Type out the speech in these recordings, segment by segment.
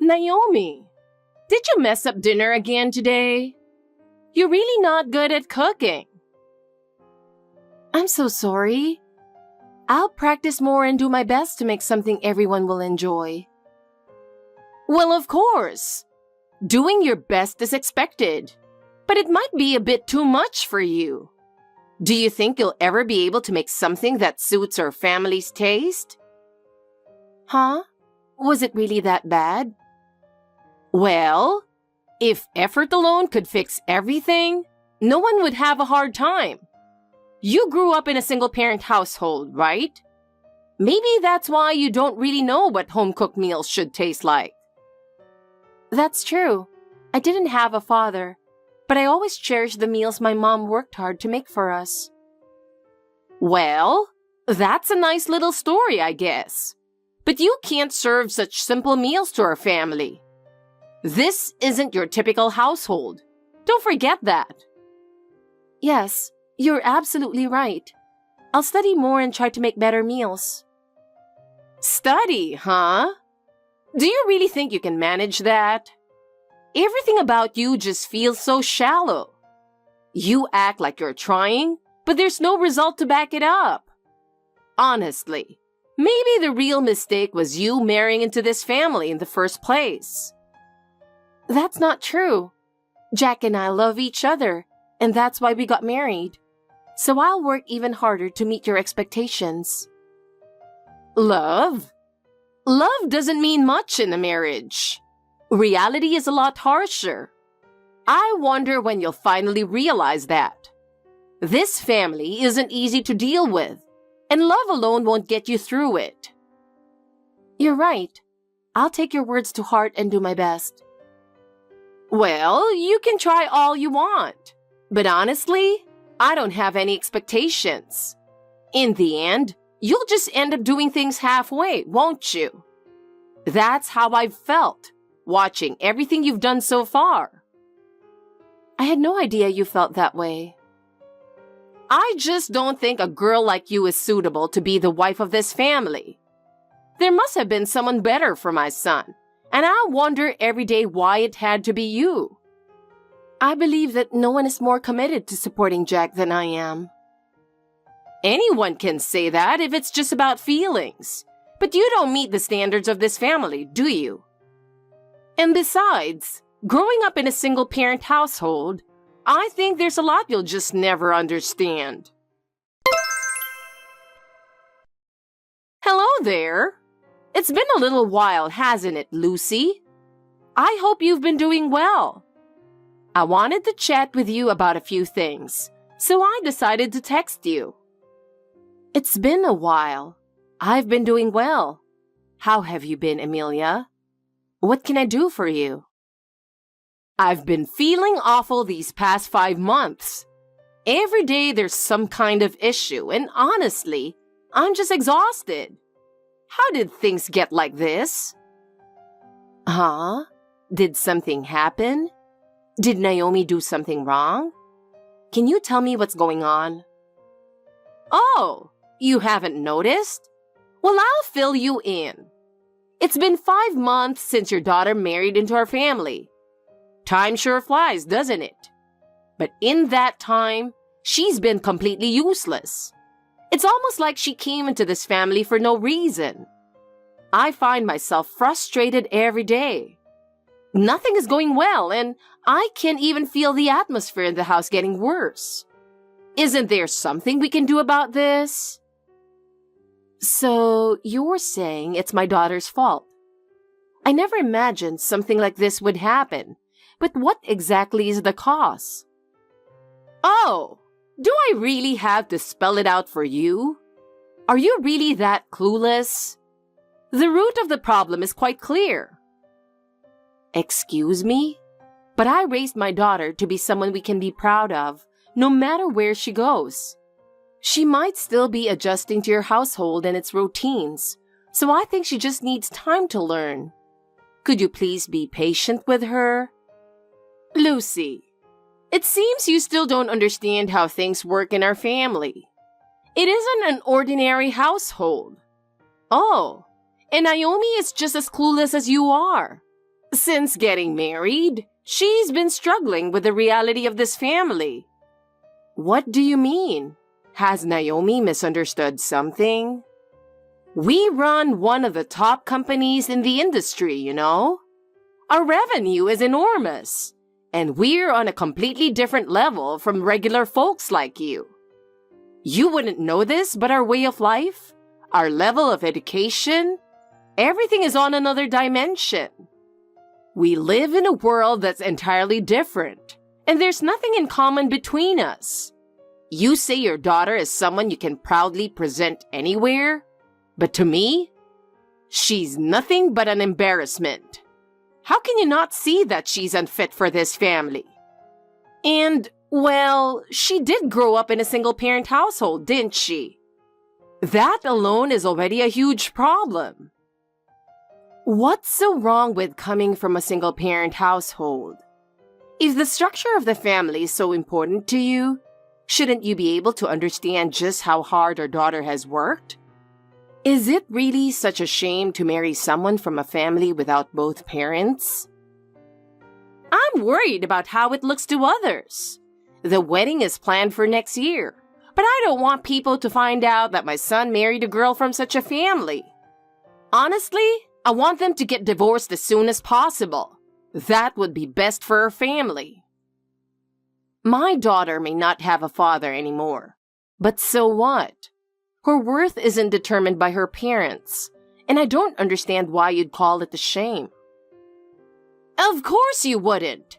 Naomi, did you mess up dinner again today? You're really not good at cooking. I'm so sorry. I'll practice more and do my best to make something everyone will enjoy. Well, of course. Doing your best is expected, but it might be a bit too much for you. Do you think you'll ever be able to make something that suits our family's taste? Huh? Was it really that bad? Well, if effort alone could fix everything, no one would have a hard time. You grew up in a single-parent household, right? Maybe that's why you don't really know what home-cooked meals should taste like. That's true. I didn't have a father, but I always cherished the meals my mom worked hard to make for us. Well, that's a nice little story, I guess. But you can't serve such simple meals to our family. This isn't your typical household. Don't forget that. Yes, you're absolutely right. I'll study more and try to make better meals. Study, huh? Do you really think you can manage that? Everything about you just feels so shallow. You act like you're trying, but there's no result to back it up. Honestly, maybe the real mistake was you marrying into this family in the first place. That's not true. Jack and I love each other, and that's why we got married. So I'll work even harder to meet your expectations. Love? Love doesn't mean much in a marriage. Reality is a lot harsher. I wonder when you'll finally realize that. This family isn't easy to deal with, and love alone won't get you through it. You're right. I'll take your words to heart and do my best. Well, you can try all you want, but honestly, I don't have any expectations. In the end, you'll just end up doing things halfway, won't you? That's how I've felt, watching everything you've done so far. I had no idea you felt that way. I just don't think a girl like you is suitable to be the wife of this family. There must have been someone better for my son, and I wonder every day why it had to be you. I believe that no one is more committed to supporting Jack than I am. Anyone can say that if it's just about feelings, but you don't meet the standards of this family, do you? And besides, growing up in a single-parent household, I think there's a lot you'll just never understand. Hello there. It's been a little while, hasn't it, Lucy? I hope you've been doing well. I wanted to chat with you about a few things, so I decided to text you. It's been a while. I've been doing well. How have you been, Amelia? What can I do for you? I've been feeling awful these past 5 months. Every day there's some kind of issue, and honestly, I'm just exhausted. How did things get like this? Huh? Did something happen? Did Naomi do something wrong? Can you tell me what's going on? Oh, you haven't noticed? Well, I'll fill you in. It's been 5 months since your daughter married into our family. Time sure flies, doesn't it? But in that time, she's been completely useless. It's almost like she came into this family for no reason. I find myself frustrated every day. Nothing is going well, and I can even feel the atmosphere in the house getting worse. Isn't there something we can do about this? So, you're saying it's my daughter's fault. I never imagined something like this would happen, but what exactly is the cause? Oh, do I really have to spell it out for you? Are you really that clueless? The root of the problem is quite clear. Excuse me? But I raised my daughter to be someone we can be proud of, no matter where she goes. She might still be adjusting to your household and its routines, so I think she just needs time to learn. Could you please be patient with her? Lucy, it seems you still don't understand how things work in our family. It isn't an ordinary household. Oh, and Naomi is just as clueless as you are. Since getting married, she's been struggling with the reality of this family. What do you mean? Has Naomi misunderstood something? We run one of the top companies in the industry, you know? Our revenue is enormous, and we're on a completely different level from regular folks like you. You wouldn't know this, but our way of life, our level of education, everything is on another dimension. We live in a world that's entirely different, and there's nothing in common between us. You say your daughter is someone you can proudly present anywhere, but to me, she's nothing but an embarrassment. How can you not see that she's unfit for this family? And, well, she did grow up in a single-parent household, didn't she? That alone is already a huge problem. What's so wrong with coming from a single-parent household? If the structure of the family is so important to you, shouldn't you be able to understand just how hard our daughter has worked? Is it really such a shame to marry someone from a family without both parents? I'm worried about how it looks to others. The wedding is planned for next year, but I don't want people to find out that my son married a girl from such a family. Honestly, I want them to get divorced as soon as possible. That would be best for her family. My daughter may not have a father anymore, but so what? Her worth isn't determined by her parents, and I don't understand why you'd call it a shame. Of course you wouldn't.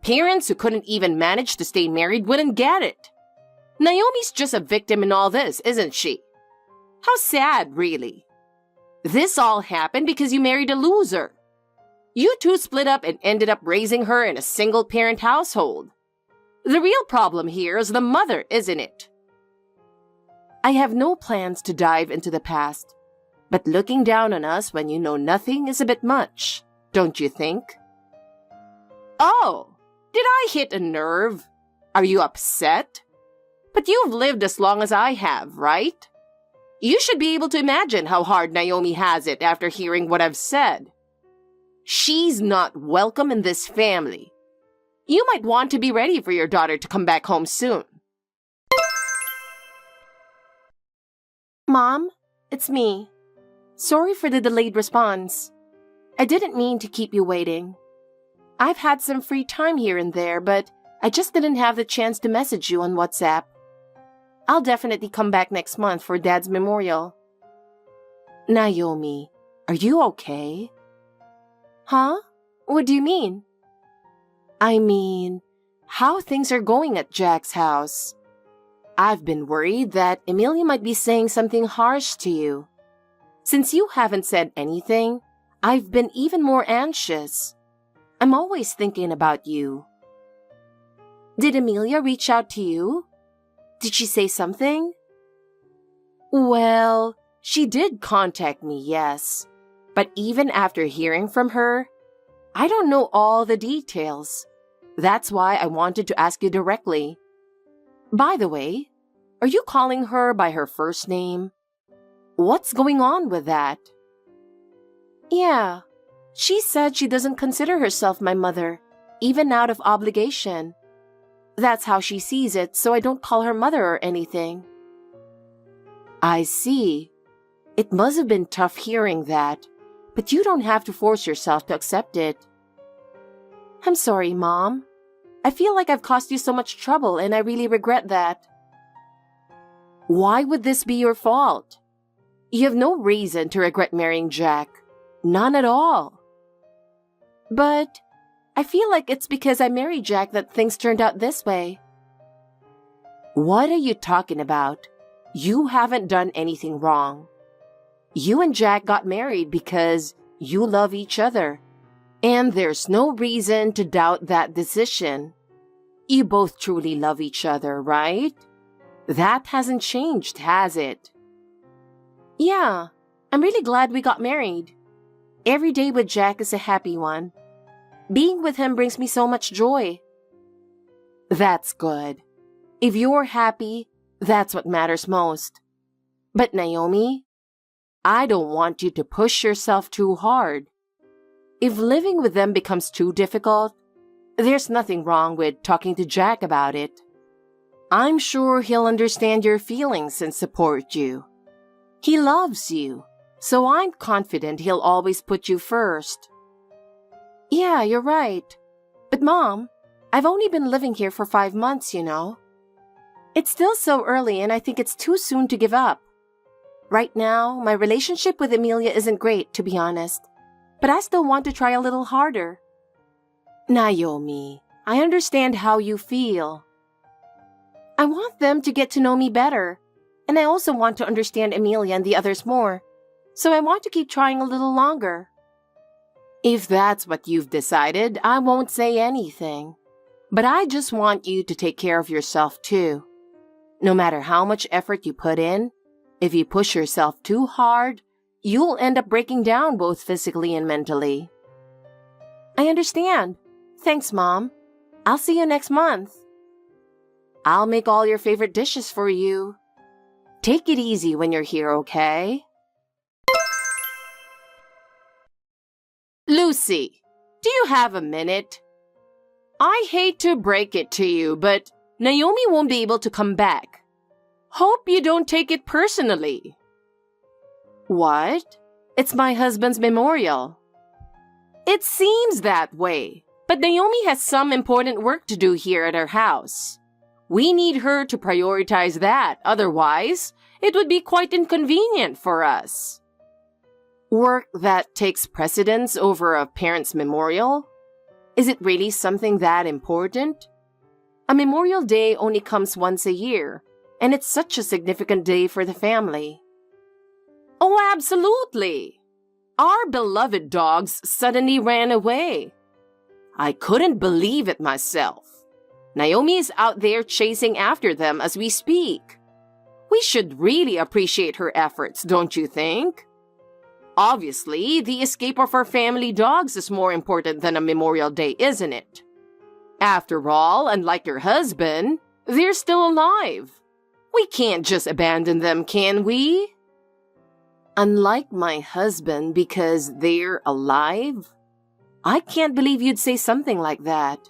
Parents who couldn't even manage to stay married wouldn't get it. Naomi's just a victim in all this, isn't she? How sad, really. This all happened because you married a loser. You two split up and ended up raising her in a single-parent household. The real problem here is the mother, isn't it? I have no plans to dive into the past, but looking down on us when you know nothing is a bit much, don't you think? Oh, did I hit a nerve? Are you upset? But you've lived as long as I have, right? You should be able to imagine how hard Naomi has it after hearing what I've said. She's not welcome in this family. You might want to be ready for your daughter to come back home soon. Mom, it's me. Sorry for the delayed response. I didn't mean to keep you waiting. I've had some free time here and there, but I just didn't have the chance to message you on WhatsApp. I'll definitely come back next month for Dad's memorial. Naomi, are you okay? Huh? What do you mean? I mean, how things are going at Jack's house. I've been worried that Emilia might be saying something harsh to you. Since you haven't said anything, I've been even more anxious. I'm always thinking about you. Did Emilia reach out to you? Did she say something? Well, she did contact me, yes. But even after hearing from her, I don't know all the details. That's why I wanted to ask you directly. By the way, are you calling her by her first name? What's going on with that? Yeah, she said she doesn't consider herself my mother, even out of obligation. That's how she sees it, so I don't call her mother or anything. I see. It must have been tough hearing that, but you don't have to force yourself to accept it. I'm sorry, Mom. I feel like I've caused you so much trouble, and I really regret that. Why would this be your fault? You have no reason to regret marrying Jack. None at all. But I feel like it's because I married Jack that things turned out this way. What are you talking about? You haven't done anything wrong. You and Jack got married because you love each other. And there's no reason to doubt that decision. You both truly love each other, right? That hasn't changed, has it? Yeah, I'm really glad we got married. Every day with Jack is a happy one. Being with him brings me so much joy. That's good. If you're happy, that's what matters most. But Naomi, I don't want you to push yourself too hard. If living with them becomes too difficult, there's nothing wrong with talking to Jack about it. I'm sure he'll understand your feelings and support you. He loves you, so I'm confident he'll always put you first. Yeah, you're right. But Mom, I've only been living here for 5 months, you know. It's still so early and I think it's too soon to give up. Right now, my relationship with Amelia isn't great, to be honest. But I still want to try a little harder. Naomi, I understand how you feel. I want them to get to know me better. And I also want to understand Amelia and the others more. So I want to keep trying a little longer. If that's what you've decided, I won't say anything. But I just want you to take care of yourself too. No matter how much effort you put in, if you push yourself too hard, you'll end up breaking down both physically and mentally. I understand. Thanks, Mom. I'll see you next month. I'll make all your favorite dishes for you. Take it easy when you're here, okay? Lucy, do you have a minute? I hate to break it to you, but Naomi won't be able to come back. Hope you don't take it personally. What? It's my husband's memorial. It seems that way, but Naomi has some important work to do here at our house. We need her to prioritize that, otherwise, it would be quite inconvenient for us. Work that takes precedence over a parent's memorial? Is it really something that important? A Memorial Day only comes once a year, and it's such a significant day for the family. Oh, absolutely. Our beloved dogs suddenly ran away. I couldn't believe it myself. Naomi is out there chasing after them as we speak. We should really appreciate her efforts, don't you think? Obviously, the escape of our family dogs is more important than a Memorial Day, isn't it? After all, unlike your husband, they're still alive. We can't just abandon them, can we? Unlike my husband because they're alive? I can't believe you'd say something like that.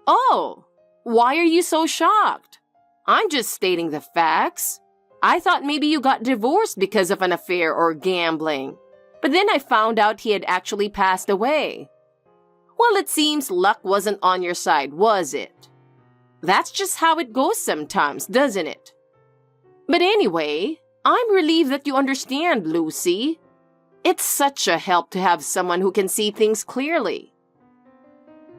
Oh, why are you so shocked? I'm just stating the facts. I thought maybe you got divorced because of an affair or gambling. But then I found out he had actually passed away. Well, it seems luck wasn't on your side, was it? That's just how it goes sometimes, doesn't it? But anyway, I'm relieved that you understand, Lucy. It's such a help to have someone who can see things clearly.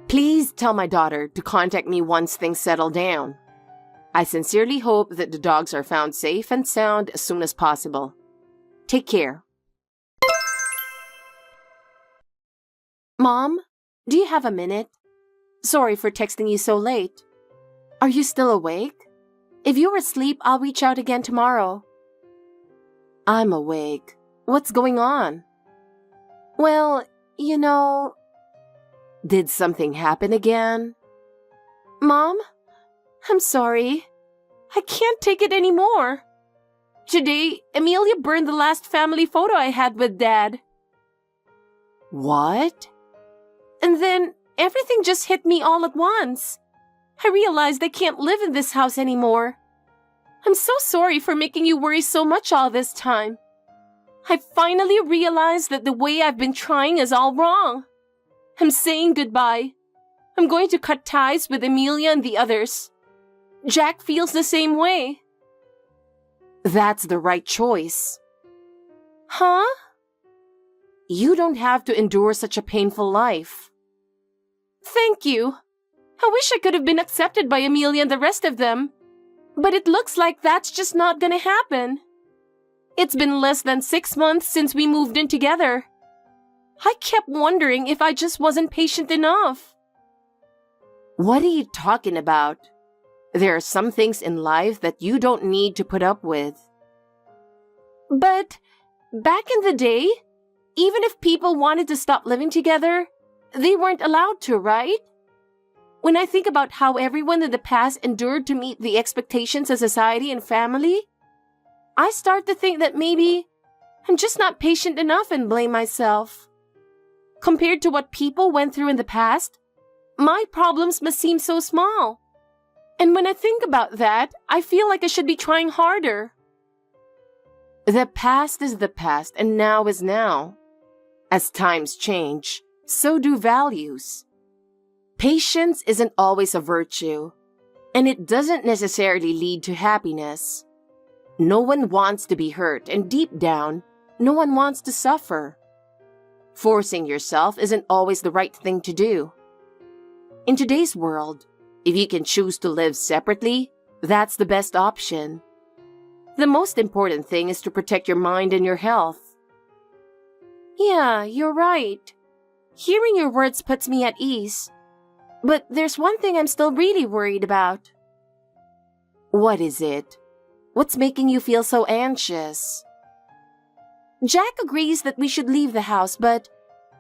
Please tell my daughter to contact me once things settle down. I sincerely hope that the dogs are found safe and sound as soon as possible. Take care. Mom, do you have a minute? Sorry for texting you so late. Are you still awake? If you're asleep, I'll reach out again tomorrow. I'm awake. What's going on? Well, you know... Did something happen again? Mom, I'm sorry. I can't take it anymore. Today, Amelia burned the last family photo I had with Dad. What? And then everything just hit me all at once. I realized I can't live in this house anymore. I'm so sorry for making you worry so much all this time. I finally realized that the way I've been trying is all wrong. I'm saying goodbye. I'm going to cut ties with Amelia and the others. Jack feels the same way. That's the right choice. Huh? You don't have to endure such a painful life. Thank you. I wish I could have been accepted by Amelia and the rest of them. But it looks like that's just not gonna happen. It's been less than 6 months since we moved in together. I kept wondering if I just wasn't patient enough. What are you talking about? There are some things in life that you don't need to put up with. But back in the day, even if people wanted to stop living together, they weren't allowed to, right? When I think about how everyone in the past endured to meet the expectations of society and family, I start to think that maybe I'm just not patient enough and blame myself. Compared to what people went through in the past, my problems must seem so small. And when I think about that, I feel like I should be trying harder. The past is the past and now is now. As times change, so do values. Patience isn't always a virtue, and it doesn't necessarily lead to happiness. No one wants to be hurt, and deep down, no one wants to suffer. Forcing yourself isn't always the right thing to do. In today's world, if you can choose to live separately, that's the best option. The most important thing is to protect your mind and your health. Yeah, you're right. Hearing your words puts me at ease. But there's one thing I'm still really worried about. What is it? What's making you feel so anxious? Jack agrees that we should leave the house, but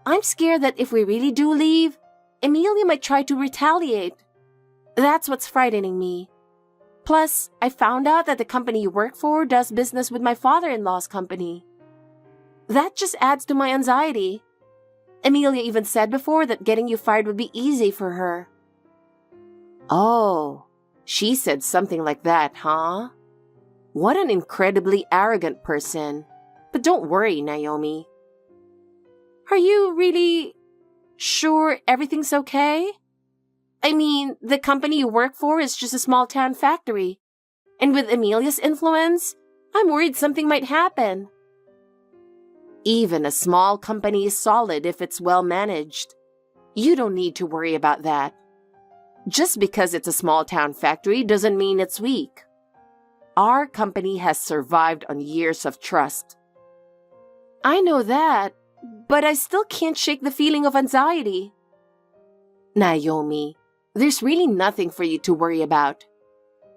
I'm scared that if we really do leave, Amelia might try to retaliate. That's what's frightening me. Plus, I found out that the company you work for does business with my father-in-law's company. That just adds to my anxiety. Amelia even said before that getting you fired would be easy for her. Oh, she said something like that, huh? What an incredibly arrogant person. But don't worry, Naomi. Are you really sure everything's okay? I mean, the company you work for is just a small-town factory. And with Amelia's influence, I'm worried something might happen. Even a small company is solid if it's well managed. You don't need to worry about that. Just because it's a small-town factory doesn't mean it's weak. Our company has survived on years of trust. I know that, but I still can't shake the feeling of anxiety. Naomi, there's really nothing for you to worry about.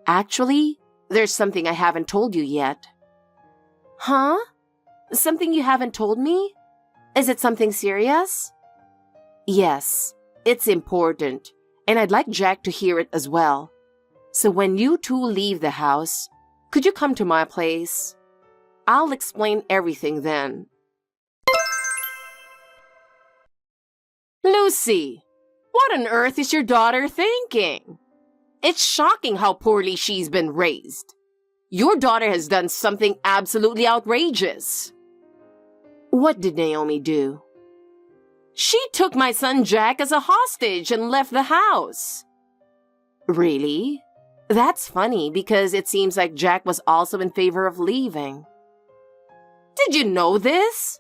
Actually, there's something I haven't told you yet. Huh? Something you haven't told me? Is it something serious? Yes, it's important, and I'd like Jack to hear it as well. So when you two leave the house, could you come to my place? I'll explain everything then. Lucy, what on earth is your daughter thinking? It's shocking how poorly she's been raised. Your daughter has done something absolutely outrageous. What did Naomi do? She took my son Jack as a hostage and left the house. Really? That's funny because it seems like Jack was also in favor of leaving. Did you know this?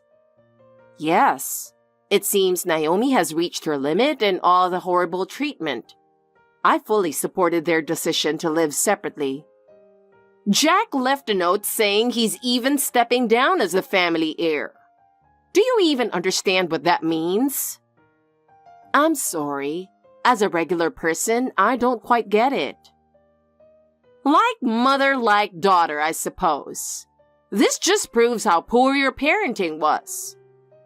Yes. It seems Naomi has reached her limit in all the horrible treatment. I fully supported their decision to live separately. Jack left a note saying he's even stepping down as the family heir. Do you even understand what that means? I'm sorry. As a regular person, I don't quite get it. Like mother, like daughter, I suppose. This just proves how poor your parenting was.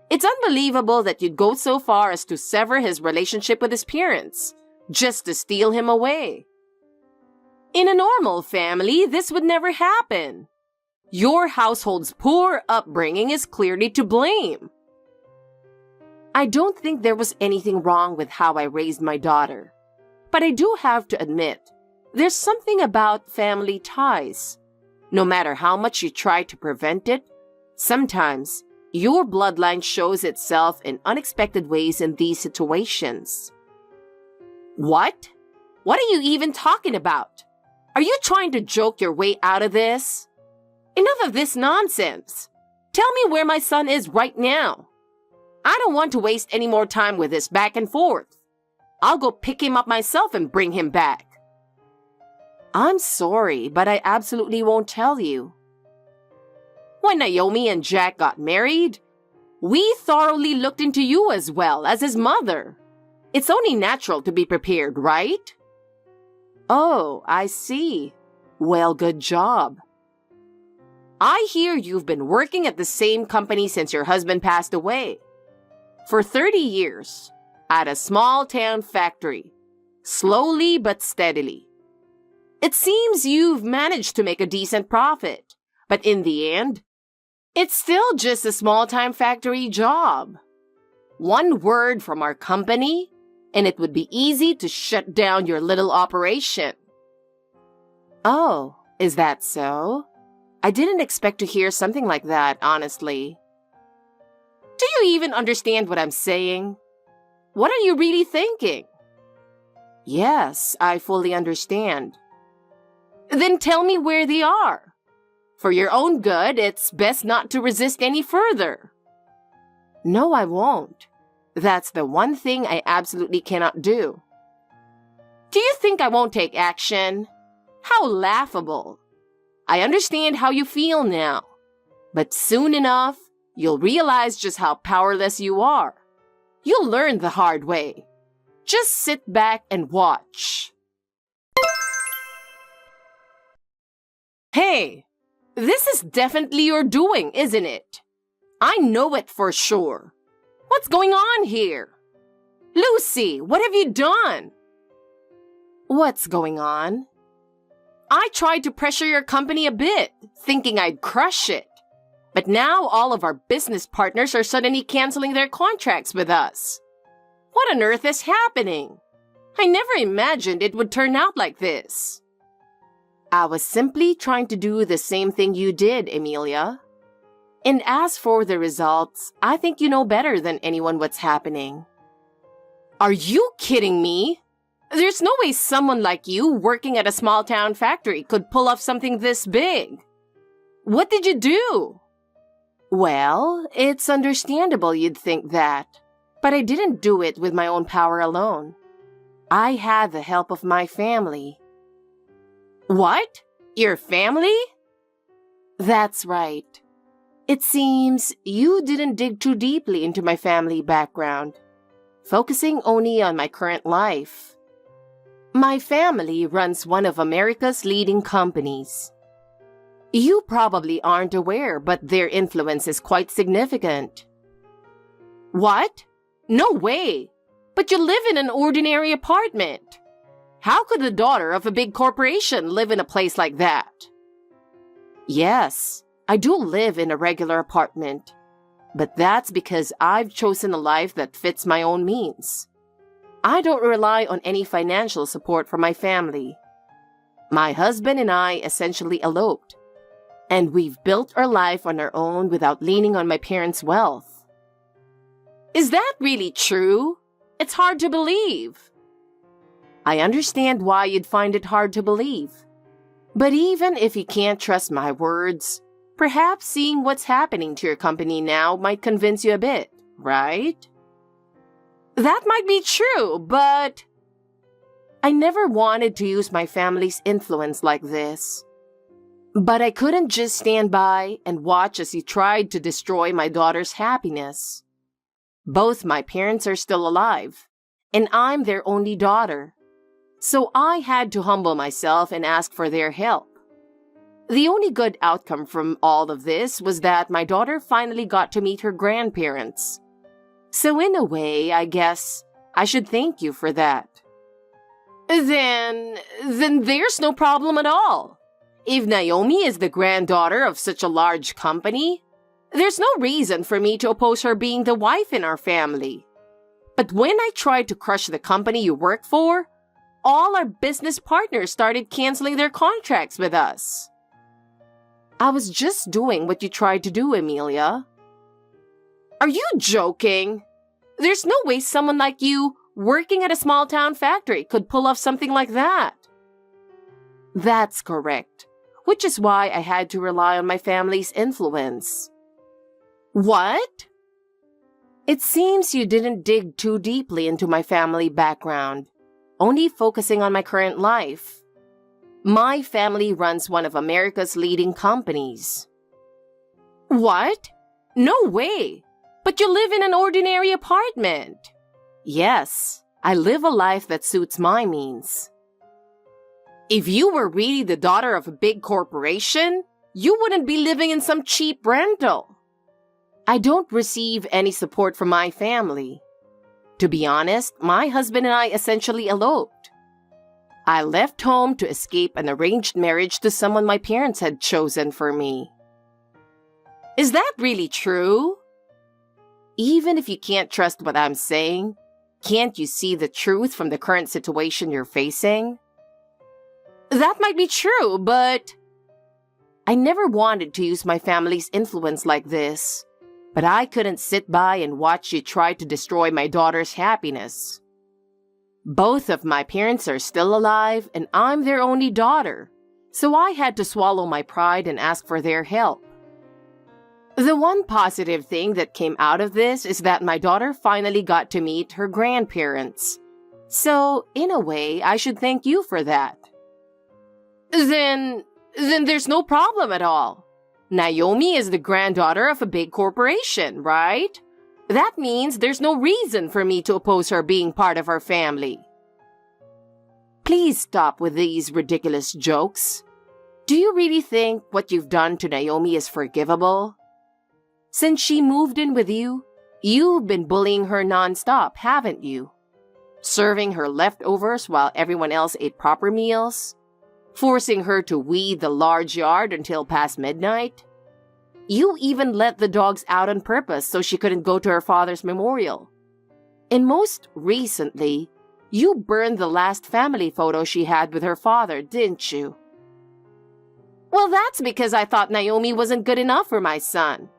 It's unbelievable that you'd go so far as to sever his relationship with his parents, just to steal him away. In a normal family, this would never happen. Your household's poor upbringing is clearly to blame. I don't think there was anything wrong with how I raised my daughter. But I do have to admit, there's something about family ties. No matter how much you try to prevent it, sometimes your bloodline shows itself in unexpected ways in these situations. What? What are you even talking about? Are you trying to joke your way out of this? Enough of this nonsense. Tell me where my son is right now. I don't want to waste any more time with this back and forth. I'll go pick him up myself and bring him back. I'm sorry, but I absolutely won't tell you. When Naomi and Jack got married, we thoroughly looked into you as well as his mother. It's only natural to be prepared, right? Oh, I see. Well, good job. I hear you've been working at the same company since your husband passed away. For 30 years, at a small-town factory, slowly but steadily. It seems you've managed to make a decent profit, but in the end, it's still just a small-time factory job. One word from our company, and it would be easy to shut down your little operation. Oh, is that so? I didn't expect to hear something like that, honestly. Do you even understand what I'm saying? What are you really thinking? Yes, I fully understand. Then tell me where they are. For your own good, it's best not to resist any further. No, I won't. That's the one thing I absolutely cannot do. Do you think I won't take action? How laughable. I understand how you feel now. But soon enough, you'll realize just how powerless you are. You'll learn the hard way. Just sit back and watch. Hey, this is definitely your doing, isn't it? I know it for sure. What's going on here? Lucy, what have you done? What's going on? I tried to pressure your company a bit, thinking I'd crush it. But now all of our business partners are suddenly canceling their contracts with us. What on earth is happening? I never imagined it would turn out like this. I was simply trying to do the same thing you did, Emilia. And as for the results, I think you know better than anyone what's happening. Are you kidding me? There's no way someone like you working at a small town factory could pull off something this big. What did you do? Well, it's understandable you'd think that, but I didn't do it with my own power alone. I had the help of my family. What? Your family? That's right. It seems you didn't dig too deeply into my family background, focusing only on my current life. My family runs one of America's leading companies. You probably aren't aware, but their influence is quite significant. What? No way! But you live in an ordinary apartment. How could the daughter of a big corporation live in a place like that? Yes, I do live in a regular apartment, but that's because I've chosen a life that fits my own means. I don't rely on any financial support from my family. My husband and I essentially eloped, and we've built our life on our own without leaning on my parents' wealth. Is that really true? It's hard to believe. I understand why you'd find it hard to believe. But even if you can't trust my words, perhaps seeing what's happening to your company now might convince you a bit, right? That might be true, but I never wanted to use my family's influence like this. But I couldn't just stand by and watch as you tried to destroy my daughter's happiness. Both my parents are still alive, and I'm their only daughter. So I had to humble myself and ask for their help. The only good outcome from all of this was that my daughter finally got to meet her grandparents. So in a way, I guess I should thank you for that. Then there's no problem at all. If Naomi is the granddaughter of such a large company, there's no reason for me to oppose her being the wife in our family. But when I tried to crush the company you work for, all our business partners started canceling their contracts with us. I was just doing what you tried to do, Emilia. Are you joking? There's no way someone like you, working at a small town factory, could pull off something like that. That's correct, which is why I had to rely on my family's influence. What? It seems you didn't dig too deeply into my family background, only focusing on my current life. My family runs one of America's leading companies. What? No way! But you live in an ordinary apartment. Yes, I live a life that suits my means. If you were really the daughter of a big corporation, you wouldn't be living in some cheap rental. I don't receive any support from my family. To be honest, my husband and I essentially eloped. I left home to escape an arranged marriage to someone my parents had chosen for me. Is that really true? Even if you can't trust what I'm saying, can't you see the truth from the current situation you're facing? That might be true, but I never wanted to use my family's influence like this, but I couldn't sit by and watch you try to destroy my daughter's happiness. Both of my parents are still alive, and I'm their only daughter, so I had to swallow my pride and ask for their help. The one positive thing that came out of this is that my daughter finally got to meet her grandparents. So, in a way, I should thank you for that. Then there's no problem at all. Naomi is the granddaughter of a big corporation, right? That means there's no reason for me to oppose her being part of our family. Please stop with these ridiculous jokes. Do you really think what you've done to Naomi is forgivable? Since she moved in with you, you've been bullying her nonstop, haven't you? Serving her leftovers while everyone else ate proper meals? Forcing her to weed the large yard until past midnight? You even let the dogs out on purpose so she couldn't go to her father's memorial. And most recently, you burned the last family photo she had with her father, didn't you? Well, that's because I thought Naomi wasn't good enough for my son.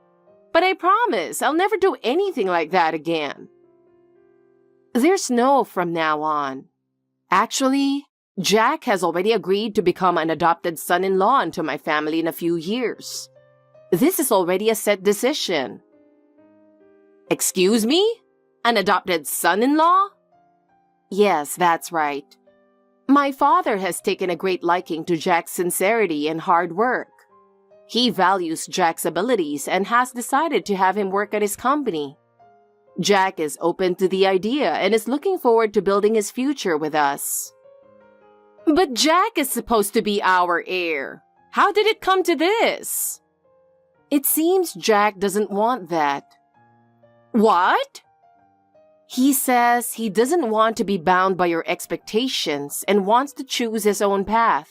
But I promise I'll never do anything like that again. There's no from now on. Actually, Jack has already agreed to become an adopted son-in-law into my family in a few years. This is already a set decision. Excuse me? An adopted son-in-law? Yes, that's right. My father has taken a great liking to Jack's sincerity and hard work. He values Jack's abilities and has decided to have him work at his company. Jack is open to the idea and is looking forward to building his future with us. But Jack is supposed to be our heir. How did it come to this? It seems Jack doesn't want that. What? He says he doesn't want to be bound by your expectations and wants to choose his own path.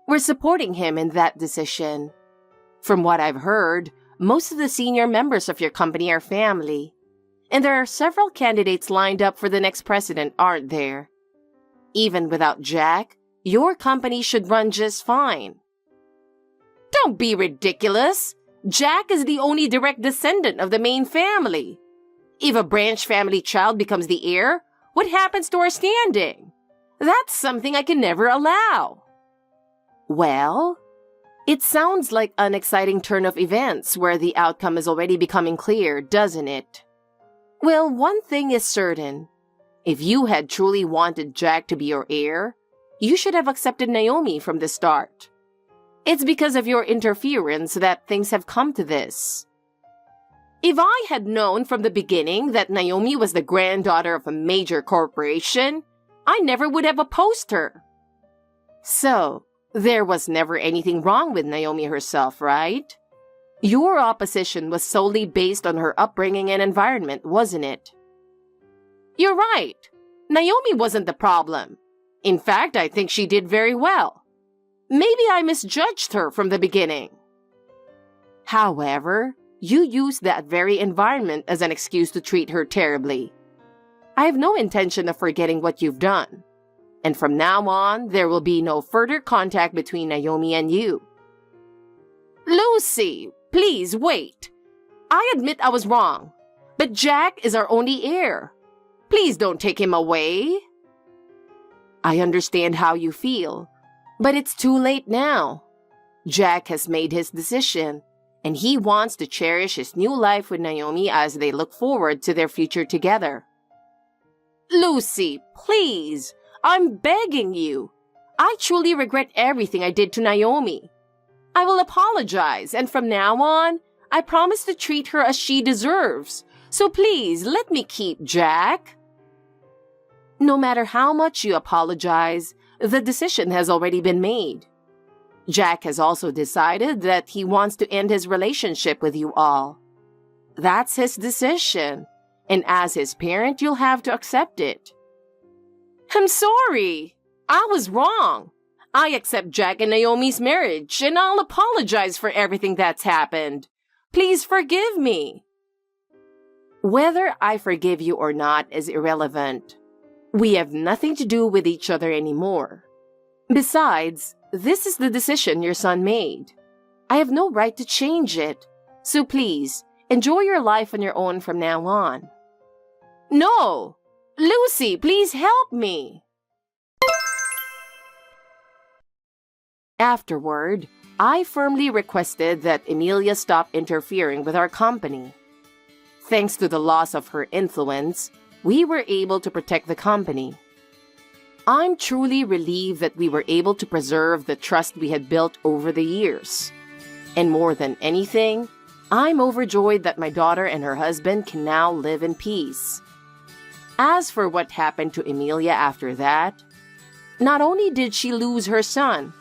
We're supporting him in that decision. From what I've heard, most of the senior members of your company are family. And there are several candidates lined up for the next president, aren't there? Even without Jack, your company should run just fine. Don't be ridiculous. Jack is the only direct descendant of the main family. If a branch family child becomes the heir, what happens to our standing? That's something I can never allow. Well, it sounds like an exciting turn of events where the outcome is already becoming clear, doesn't it? Well, one thing is certain. If you had truly wanted Jack to be your heir, you should have accepted Naomi from the start. It's because of your interference that things have come to this. If I had known from the beginning that Naomi was the granddaughter of a major corporation, I never would have opposed her. So, there was never anything wrong with Naomi herself, right? Your opposition was solely based on her upbringing and environment, wasn't it? You're right. Naomi wasn't the problem. In fact, I think she did very well. Maybe I misjudged her from the beginning. However, you used that very environment as an excuse to treat her terribly. I have no intention of forgetting what you've done. And from now on, there will be no further contact between Naomi and you. Lucy, please wait. I admit I was wrong, but Jack is our only heir. Please don't take him away. I understand how you feel, but it's too late now. Jack has made his decision, and he wants to cherish his new life with Naomi as they look forward to their future together. Lucy, please, I'm begging you. I truly regret everything I did to Naomi. I will apologize, and from now on, I promise to treat her as she deserves. So please, let me keep Jack. No matter how much you apologize, the decision has already been made. Jack has also decided that he wants to end his relationship with you all. That's his decision, and as his parent, you'll have to accept it. I'm sorry. I was wrong. I accept Jack and Naomi's marriage, and I'll apologize for everything that's happened. Please forgive me. Whether I forgive you or not is irrelevant. We have nothing to do with each other anymore. Besides, this is the decision your son made. I have no right to change it. So please, enjoy your life on your own from now on. No! Lucy, please help me! Afterward, I firmly requested that Emilia stop interfering with our company. Thanks to the loss of her influence, we were able to protect the company. I'm truly relieved that we were able to preserve the trust we had built over the years. And more than anything, I'm overjoyed that my daughter and her husband can now live in peace. As for what happened to Emilia after that, not only did she lose her son,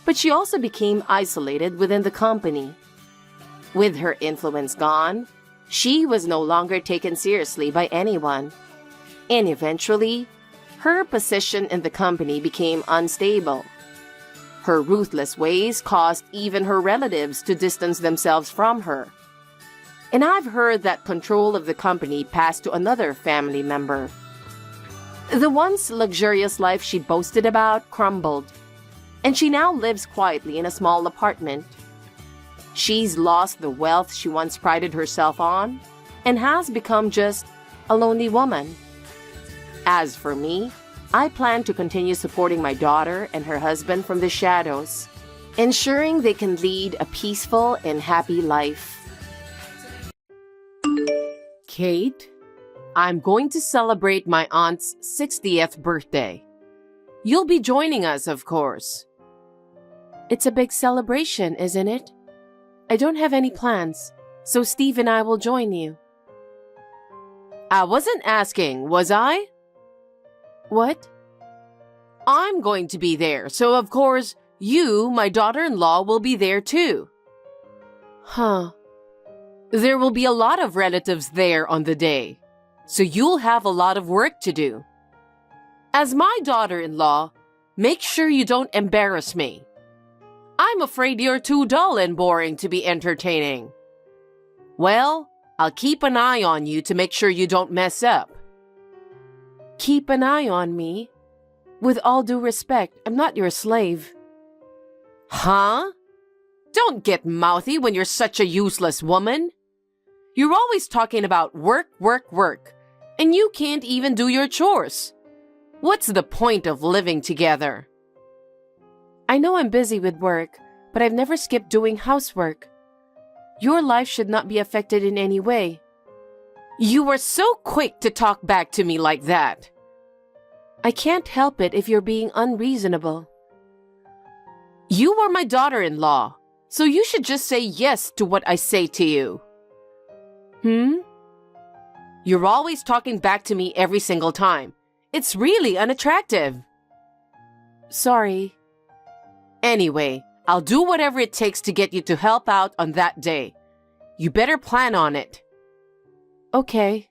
but she also became isolated within the company. With her influence gone, she was no longer taken seriously by anyone. And eventually, her position in the company became unstable. Her ruthless ways caused even her relatives to distance themselves from her. And I've heard that control of the company passed to another family member. The once luxurious life she boasted about crumbled, and she now lives quietly in a small apartment. She's lost the wealth she once prided herself on and has become just a lonely woman. As for me, I plan to continue supporting my daughter and her husband from the shadows, ensuring they can lead a peaceful and happy life. Kate, I'm going to celebrate my aunt's 60th birthday. You'll be joining us, of course. It's a big celebration, isn't it? I don't have any plans, so Steve and I will join you. I wasn't asking, was I? What? I'm going to be there, so of course, you, my daughter-in-law, will be there too. Huh. There will be a lot of relatives there on the day, so you'll have a lot of work to do. As my daughter-in-law, make sure you don't embarrass me. I'm afraid you're too dull and boring to be entertaining. Well, I'll keep an eye on you to make sure you don't mess up. Keep an eye on me? With all due respect, I'm not your slave. Huh? Don't get mouthy when you're such a useless woman. You're always talking about work, work, work, and you can't even do your chores. What's the point of living together? I know I'm busy with work, but I've never skipped doing housework. Your life should not be affected in any way. You were so quick to talk back to me like that. I can't help it if you're being unreasonable. You are my daughter-in-law, so you should just say yes to what I say to you. You're always talking back to me every single time. It's really unattractive. Sorry. Anyway, I'll do whatever it takes to get you to help out on that day. You better plan on it. Okay.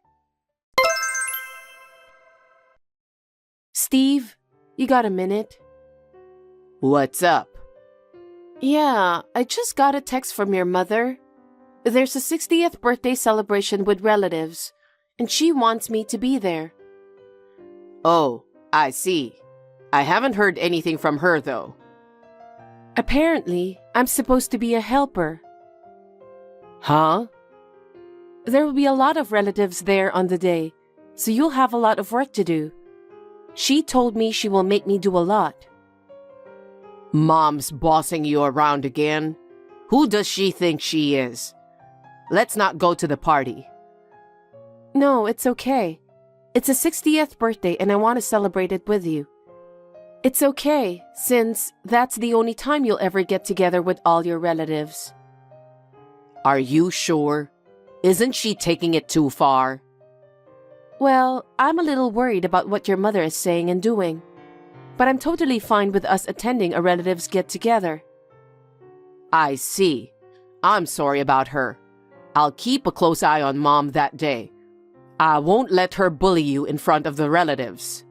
Steve, you got a minute? What's up? Yeah, I just got a text from your mother. There's a 60th birthday celebration with relatives, and she wants me to be there. Oh, I see. I haven't heard anything from her, though. Apparently, I'm supposed to be a helper. Huh? There will be a lot of relatives there on the day, so you'll have a lot of work to do. She told me she will make me do a lot. Mom's bossing you around again? Who does she think she is? Let's not go to the party. No, it's okay. It's a 60th birthday and I want to celebrate it with you. It's okay, since that's the only time you'll ever get together with all your relatives. Are you sure? Isn't she taking it too far? Well, I'm a little worried about what your mother is saying and doing. But I'm totally fine with us attending a relative's get-together. I see. I'm sorry about her. I'll keep a close eye on Mom that day. I won't let her bully you in front of the relatives.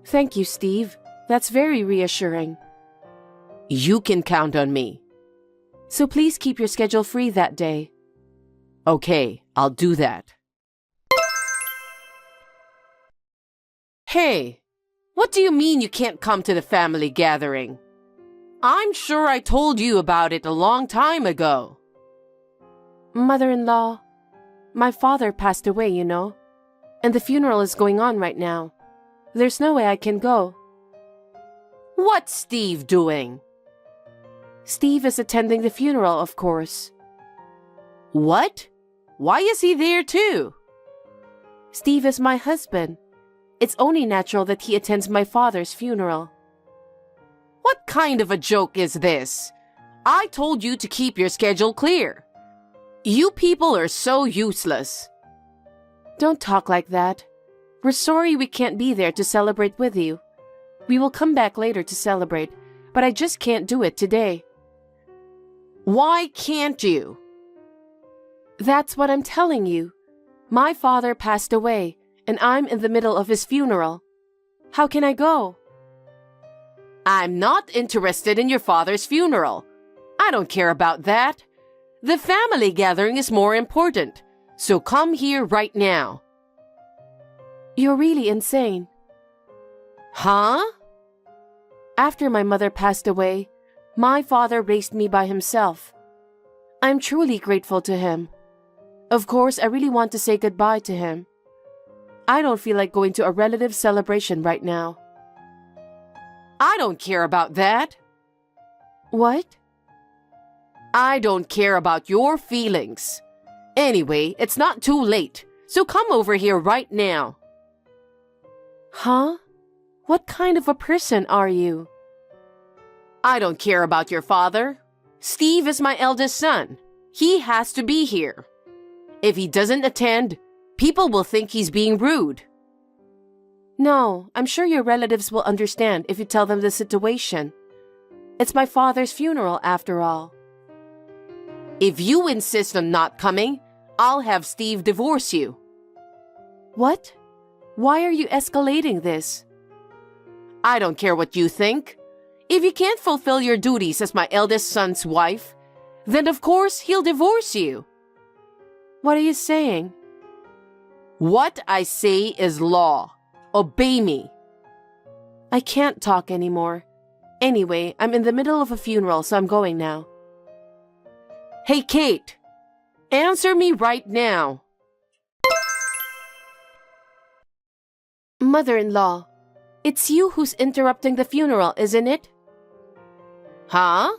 Thank you, Steve. That's very reassuring. You can count on me. So please keep your schedule free that day. Okay, I'll do that. Hey, what do you mean you can't come to the family gathering? I'm sure I told you about it a long time ago. Mother-in-law, my father passed away, you know, and the funeral is going on right now. There's no way I can go. What's Steve doing? Steve is attending the funeral, of course. What? Why is he there too? Steve is my husband. It's only natural that he attends my father's funeral. What kind of a joke is this? I told you to keep your schedule clear. You people are so useless. Don't talk like that. We're sorry we can't be there to celebrate with you. We will come back later to celebrate, but I just can't do it today. Why can't you? That's what I'm telling you. My father passed away, and I'm in the middle of his funeral. How can I go? I'm not interested in your father's funeral. I don't care about that. The family gathering is more important, so come here right now. You're really insane. Huh? After my mother passed away, my father raised me by himself. I'm truly grateful to him. Of course, I really want to say goodbye to him. I don't feel like going to a relative celebration right now. I don't care about that. What? I don't care about your feelings. Anyway, it's not too late, so come over here right now. Huh? What kind of a person are you? I don't care about your father. Steve is my eldest son. He has to be here. If he doesn't attend, people will think he's being rude. No, I'm sure your relatives will understand if you tell them the situation. It's my father's funeral after all. If you insist on not coming, I'll have Steve divorce you. What? Why are you escalating this? I don't care what you think. If you can't fulfill your duties as my eldest son's wife, then of course he'll divorce you. What are you saying? What I say is law. Obey me. I can't talk anymore. Anyway, I'm in the middle of a funeral, so I'm going now. Hey, Kate. Answer me right now. Mother-in-law, it's you who's interrupting the funeral, isn't it? Huh?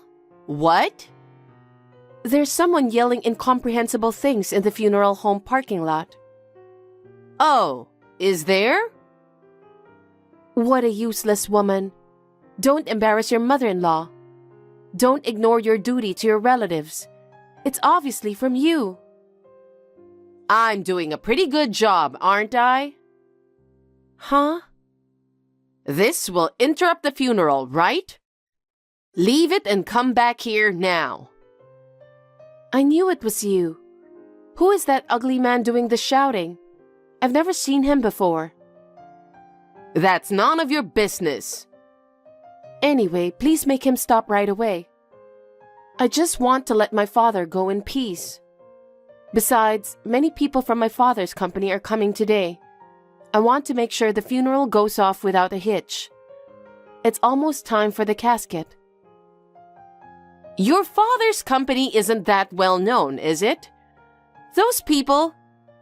What? There's someone yelling incomprehensible things in the funeral home parking lot. Oh, is there? What a useless woman. Don't embarrass your mother-in-law. Don't ignore your duty to your relatives. It's obviously from you. I'm doing a pretty good job, aren't I? Huh? This will interrupt the funeral, right? Leave it and come back here now. I knew it was you. Who is that ugly man doing the shouting? I've never seen him before. That's none of your business. Anyway, please make him stop right away. I just want to let my father go in peace. Besides, many people from my father's company are coming today. I want to make sure the funeral goes off without a hitch. It's almost time for the casket. Your father's company isn't that well known, is it? Those people,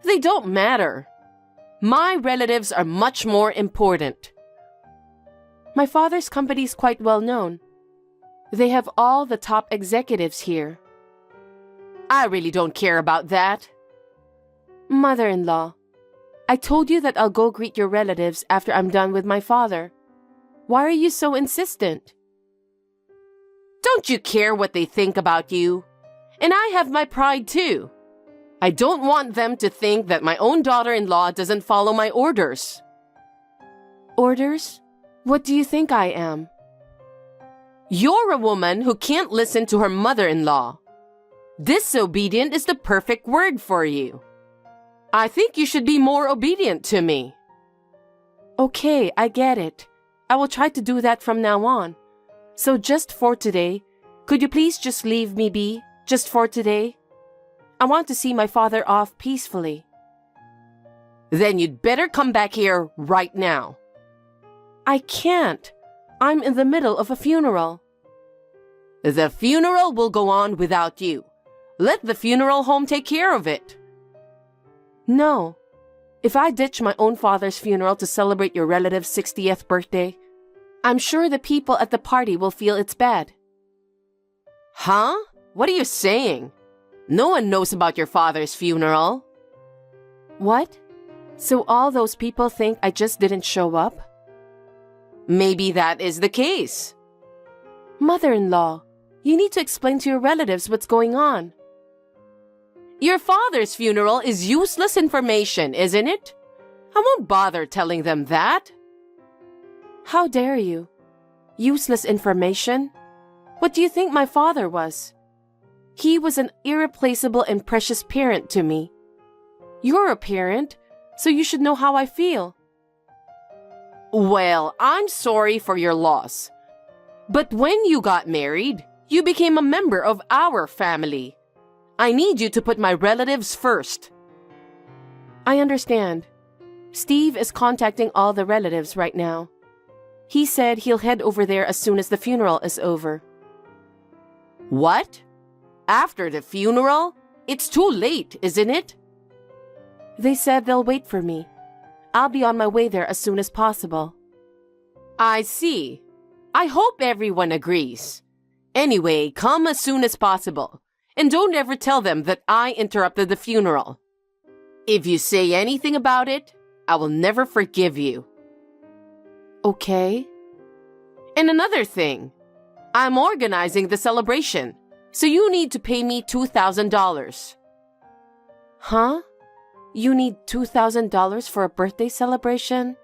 they don't matter. My relatives are much more important. My father's company is quite well known. They have all the top executives here. I really don't care about that. Mother-in-law, I told you that I'll go greet your relatives after I'm done with my father. Why are you so insistent? Don't you care what they think about you? And I have my pride too. I don't want them to think that my own daughter-in-law doesn't follow my orders. Orders? What do you think I am? You're a woman who can't listen to her mother-in-law. Disobedient is the perfect word for you. I think you should be more obedient to me. Okay, I get it. I will try to do that from now on. So just for today, could you please just leave me be, just for today? I want to see my father off peacefully. Then you'd better come back here right now. I can't. I'm in the middle of a funeral. The funeral will go on without you. Let the funeral home take care of it. No. If I ditch my own father's funeral to celebrate your relative's 60th birthday, I'm sure the people at the party will feel it's bad. Huh? What are you saying? No one knows about your father's funeral. What? So all those people think I just didn't show up? Maybe that is the case. Mother-in-law, you need to explain to your relatives what's going on. Your father's funeral is useless information, isn't it? I won't bother telling them that. How dare you? Useless information? What do you think my father was? He was an irreplaceable and precious parent to me. You're a parent, so you should know how I feel. Well, I'm sorry for your loss. But when you got married, you became a member of our family. I need you to put my relatives first. I understand. Steve is contacting all the relatives right now. He said he'll head over there as soon as the funeral is over. What? After the funeral? It's too late, isn't it? They said they'll wait for me. I'll be on my way there as soon as possible. I see. I hope everyone agrees. Anyway, come as soon as possible. And don't ever tell them that I interrupted the funeral. If you say anything about it, I will never forgive you. Okay. And another thing, I'm organizing the celebration, so you need to pay me $2,000. Huh? You need $2,000 for a birthday celebration?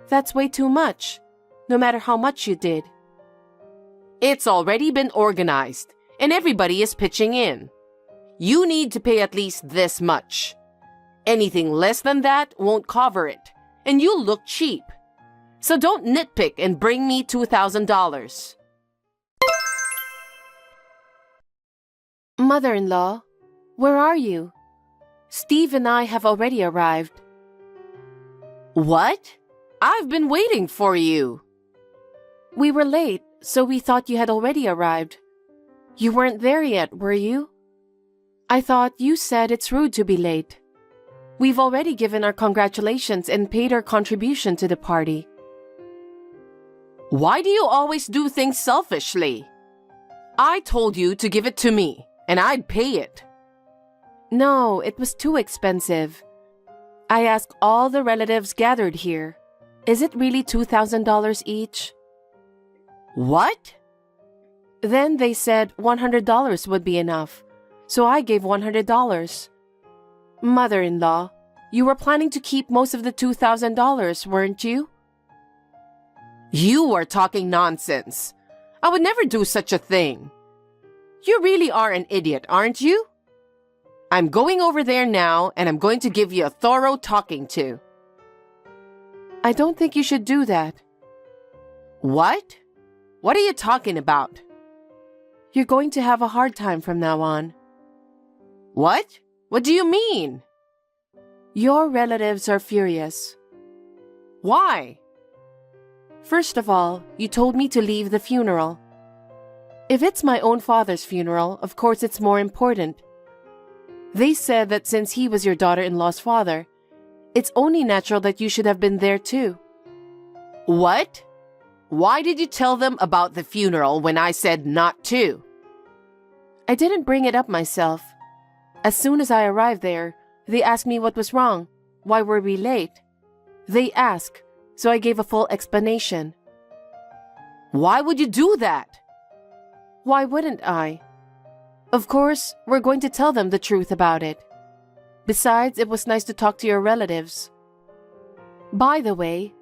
That's way too much, no matter how much you did. It's already been organized, and everybody is pitching in. You need to pay at least this much. Anything less than that won't cover it, and you'll look cheap. So don't nitpick and bring me $2,000. Mother-in-law, where are you? Steve and I have already arrived. What? I've been waiting for you. We were late, so we thought you had already arrived. You weren't there yet, were you? I thought you said it's rude to be late. We've already given our congratulations and paid our contribution to the party. Why do you always do things selfishly? I told you to give it to me, and I'd pay it. No, it was too expensive. I asked all the relatives gathered here. Is it really $2,000 each? What? Then they said $100 would be enough, so I gave $100. Mother-in-law, you were planning to keep most of the $2,000, weren't you? You are talking nonsense. I would never do such a thing. You really are an idiot, aren't you? I'm going over there now, and I'm going to give you a thorough talking to. I don't think you should do that. What? What are you talking about? You're going to have a hard time from now on. What? What do you mean? Your relatives are furious. Why? First of all, you told me to leave the funeral. If it's my own father's funeral, of course it's more important. They said that since he was your daughter-in-law's father, it's only natural that you should have been there too. What? Why did you tell them about the funeral when I said not to? I didn't bring it up myself. As soon as I arrived there, they asked me what was wrong. Why were we late? They asked, so I gave a full explanation. Why would you do that? Why wouldn't I? Of course, we're going to tell them the truth about it. Besides, it was nice to talk to your relatives. By the way,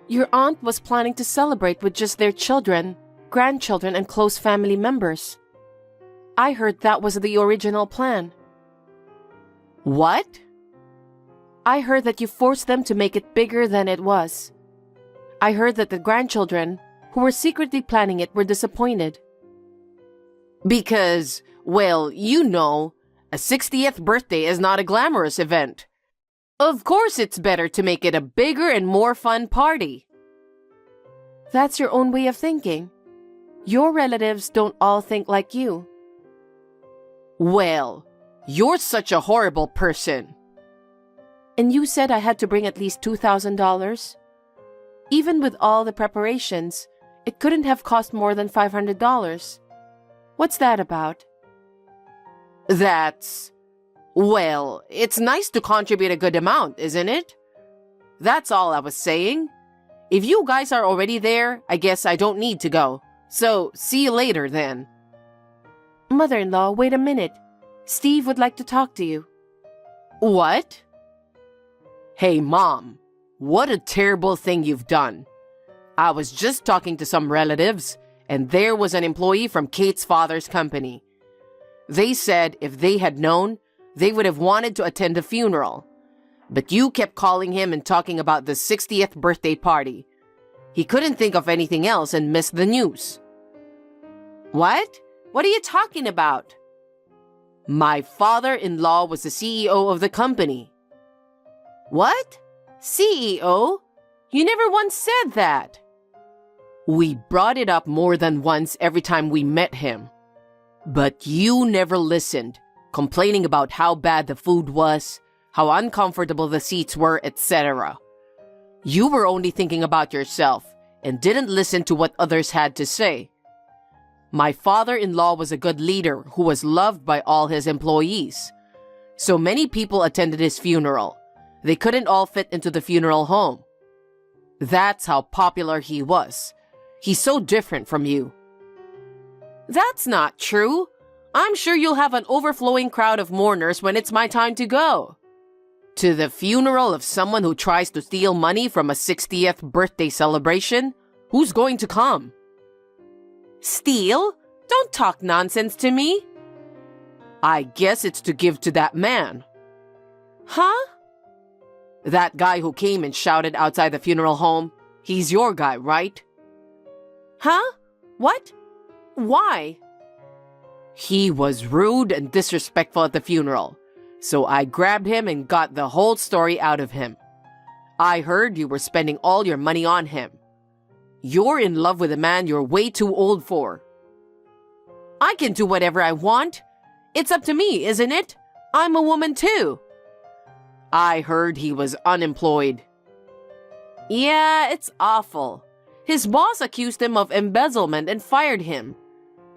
your aunt was planning to celebrate with just their children, grandchildren, and close family members. I heard that was the original plan. What? I heard that you forced them to make it bigger than it was. I heard that the grandchildren, who were secretly planning it, were disappointed. Because, well, you know, a 60th birthday is not a glamorous event. Of course it's better to make it a bigger and more fun party. That's your own way of thinking. Your relatives don't all think like you. Well, you're such a horrible person. And you said I had to bring at least $2,000? Even with all the preparations, it couldn't have cost more than $500. What's that about? Well, it's nice to contribute a good amount, isn't it? That's all I was saying. If you guys are already there, I guess I don't need to go. So, see you later then. Mother-in-law, wait a minute. Steve would like to talk to you. What? Hey, Mom, what a terrible thing you've done. I was just talking to some relatives, and there was an employee from Kate's father's company. They said if they had known, they would have wanted to attend the funeral. But you kept calling him and talking about the 60th birthday party. He couldn't think of anything else and missed the news. What? What are you talking about? My father-in-law was the CEO of the company. What? CEO? You never once said that. We brought it up more than once every time we met him. But you never listened, complaining about how bad the food was, how uncomfortable the seats were, etc. You were only thinking about yourself and didn't listen to what others had to say. My father-in-law was a good leader who was loved by all his employees. So many people attended his funeral. They couldn't all fit into the funeral home. That's how popular he was. He's so different from you. That's not true. I'm sure you'll have an overflowing crowd of mourners when it's my time to go. To the funeral of someone who tries to steal money from a 60th birthday celebration? Who's going to come? Steal? Don't talk nonsense to me. I guess it's to give to that man. Huh? That guy who came and shouted outside the funeral home. He's your guy, right? Huh? What? Why? He was rude and disrespectful at the funeral. So I grabbed him and got the whole story out of him. I heard you were spending all your money on him. You're in love with a man you're way too old for. I can do whatever I want. It's up to me, isn't it? I'm a woman too. I heard he was unemployed. Yeah, it's awful. His boss accused him of embezzlement and fired him.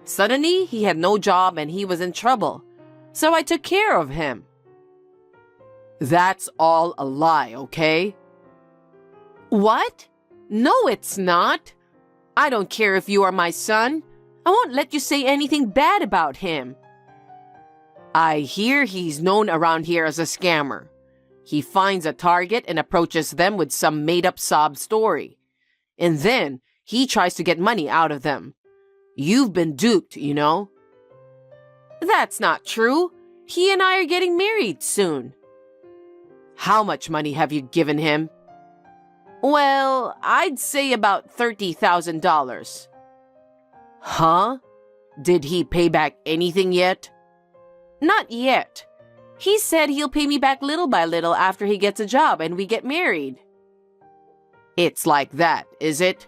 Suddenly, he had no job and he was in trouble. So I took care of him. That's all a lie, okay? What? No, it's not. I don't care if you are my son. I won't let you say anything bad about him. I hear he's known around here as a scammer. He finds a target and approaches them with some made-up sob story. And then he tries to get money out of them. You've been duped, you know? That's not true. He and I are getting married soon. How much money have you given him? Well, I'd say about $30,000. Huh? Did he pay back anything yet? Not yet. He said he'll pay me back little by little after he gets a job and we get married. It's like that, is it?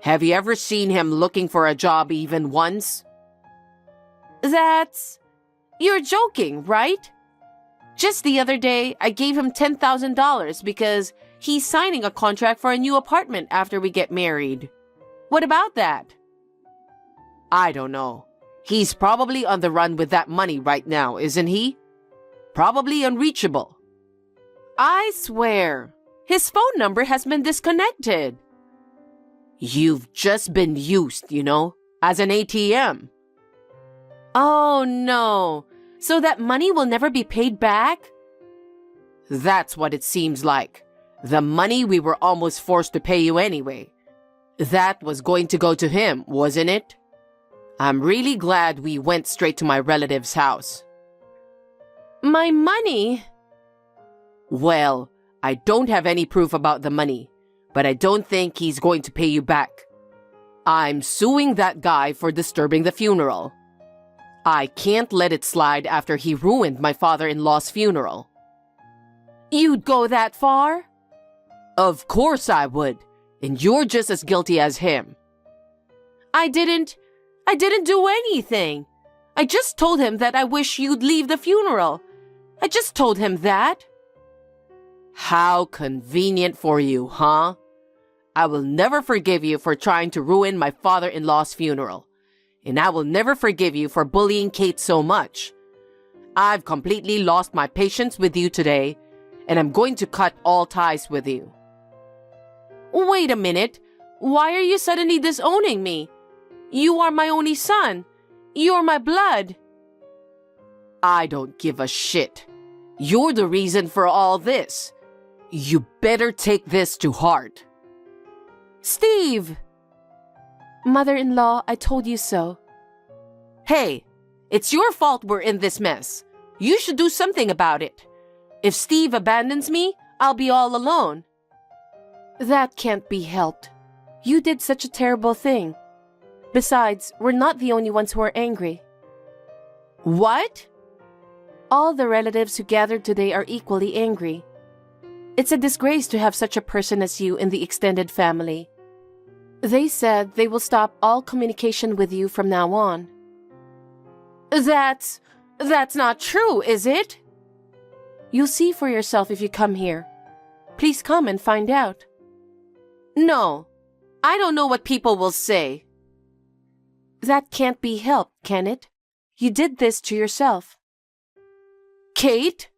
Have you ever seen him looking for a job even once? You're joking, right? Just the other day, I gave him $10,000 because he's signing a contract for a new apartment after we get married. What about that? I don't know. He's probably on the run with that money right now, isn't he? Probably unreachable. I swear, his phone number has been disconnected. You've just been used, you know, as an ATM. Oh no, so that money will never be paid back? That's what it seems like. The money we were almost forced to pay you anyway. That was going to go to him, wasn't it? I'm really glad we went straight to my relative's house. My money? Well, I don't have any proof about the money, but I don't think he's going to pay you back. I'm suing that guy for disturbing the funeral. I can't let it slide after he ruined my father-in-law's funeral. You'd go that far? Of course I would. and you're just as guilty as him. I didn't do anything. I just told him that I wish you'd leave the funeral. I just told him that. How convenient for you, huh? I will never forgive you for trying to ruin my father-in-law's funeral. And I will never forgive you for bullying Kate so much. I've completely lost my patience with you today, and I'm going to cut all ties with you. Wait a minute. Why are you suddenly disowning me? You are my only son. You're my blood. I don't give a shit. You're the reason for all this. You better take this to heart. Steve! Mother-in-law, I told you so. Hey, it's your fault we're in this mess. You should do something about it. If Steve abandons me, I'll be all alone. That can't be helped. You did such a terrible thing. Besides, we're not the only ones who are angry. What? All the relatives who gathered today are equally angry. It's a disgrace to have such a person as you in the extended family. They said they will stop all communication with you from now on. That's not true, is it? You'll see for yourself if you come here. Please come and find out. No, I don't know what people will say. That can't be helped, can it? You did this to yourself. Kate?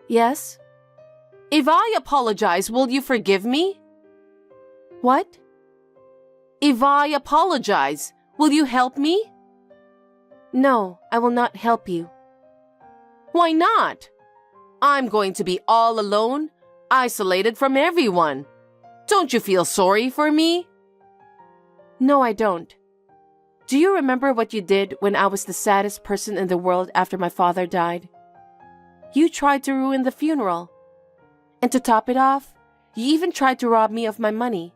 Yes? If I apologize, will you forgive me? What? If I apologize, will you help me? No, I will not help you. Why not? I'm going to be all alone, isolated from everyone. Don't you feel sorry for me? No, I don't. Do you remember what you did when I was the saddest person in the world after my father died? You tried to ruin the funeral. And to top it off, you even tried to rob me of my money.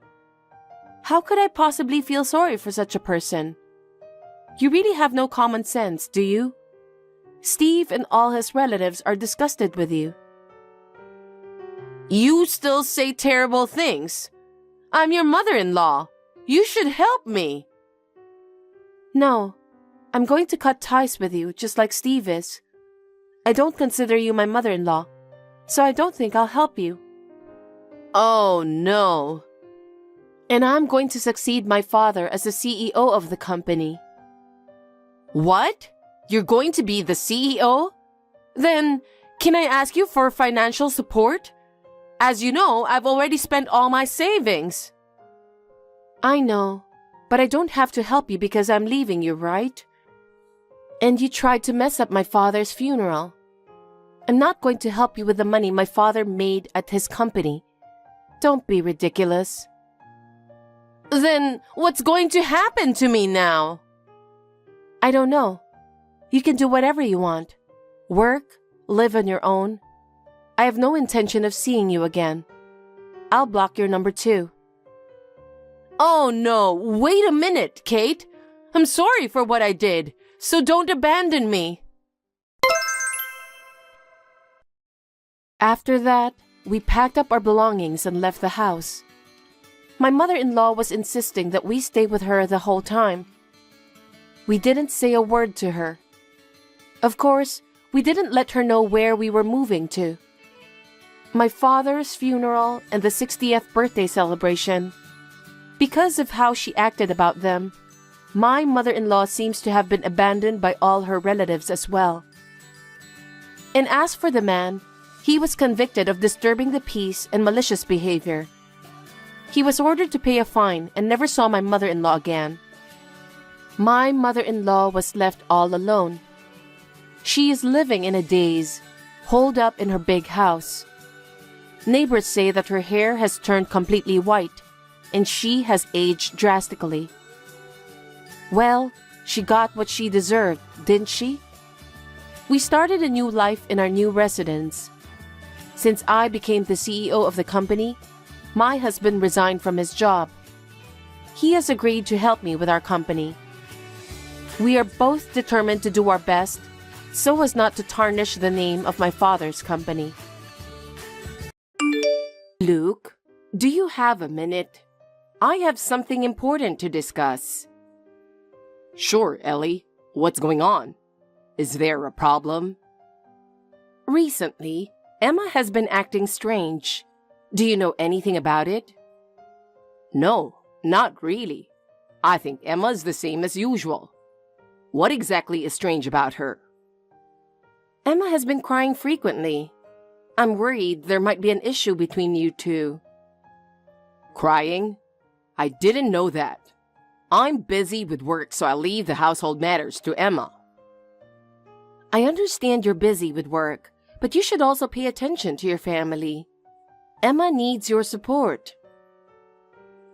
How could I possibly feel sorry for such a person? You really have no common sense, do you? Steve and all his relatives are disgusted with you. You still say terrible things. I'm your mother-in-law. You should help me. No, I'm going to cut ties with you just like Steve is. I don't consider you my mother-in-law, so I don't think I'll help you. Oh, no. And I'm going to succeed my father as the CEO of the company. What? You're going to be the CEO? Then, can I ask you for financial support? As you know, I've already spent all my savings. I know, but I don't have to help you because I'm leaving you, right? And you tried to mess up my father's funeral. I'm not going to help you with the money my father made at his company. Don't be ridiculous. Then, what's going to happen to me now? I don't know. You can do whatever you want. Work, live on your own. I have no intention of seeing you again. I'll block your number too. Oh no, wait a minute, Kate. I'm sorry for what I did, so don't abandon me. After that, we packed up our belongings and left the house. My mother-in-law was insisting that we stay with her the whole time. We didn't say a word to her. Of course, we didn't let her know where we were moving to. My father's funeral and the 60th birthday celebration. Because of how she acted about them, my mother-in-law seems to have been abandoned by all her relatives as well. And as for the man, he was convicted of disturbing the peace and malicious behavior. He was ordered to pay a fine and never saw my mother-in-law again. My mother-in-law was left all alone. She is living in a daze, holed up in her big house. Neighbors say that her hair has turned completely white, and she has aged drastically. Well, she got what she deserved, didn't she? We started a new life in our new residence. Since I became the CEO of the company, my husband resigned from his job. He has agreed to help me with our company. We are both determined to do our best so as not to tarnish the name of my father's company. Luke, do you have a minute? I have something important to discuss. Sure, Ellie. What's going on? Is there a problem? Recently, Emma has been acting strange. Do you know anything about it? No, not really. I think Emma's the same as usual. What exactly is strange about her? Emma has been crying frequently. I'm worried there might be an issue between you two. Crying? I didn't know that. I'm busy with work, so I leave the household matters to Emma. I understand you're busy with work, but you should also pay attention to your family. Emma needs your support.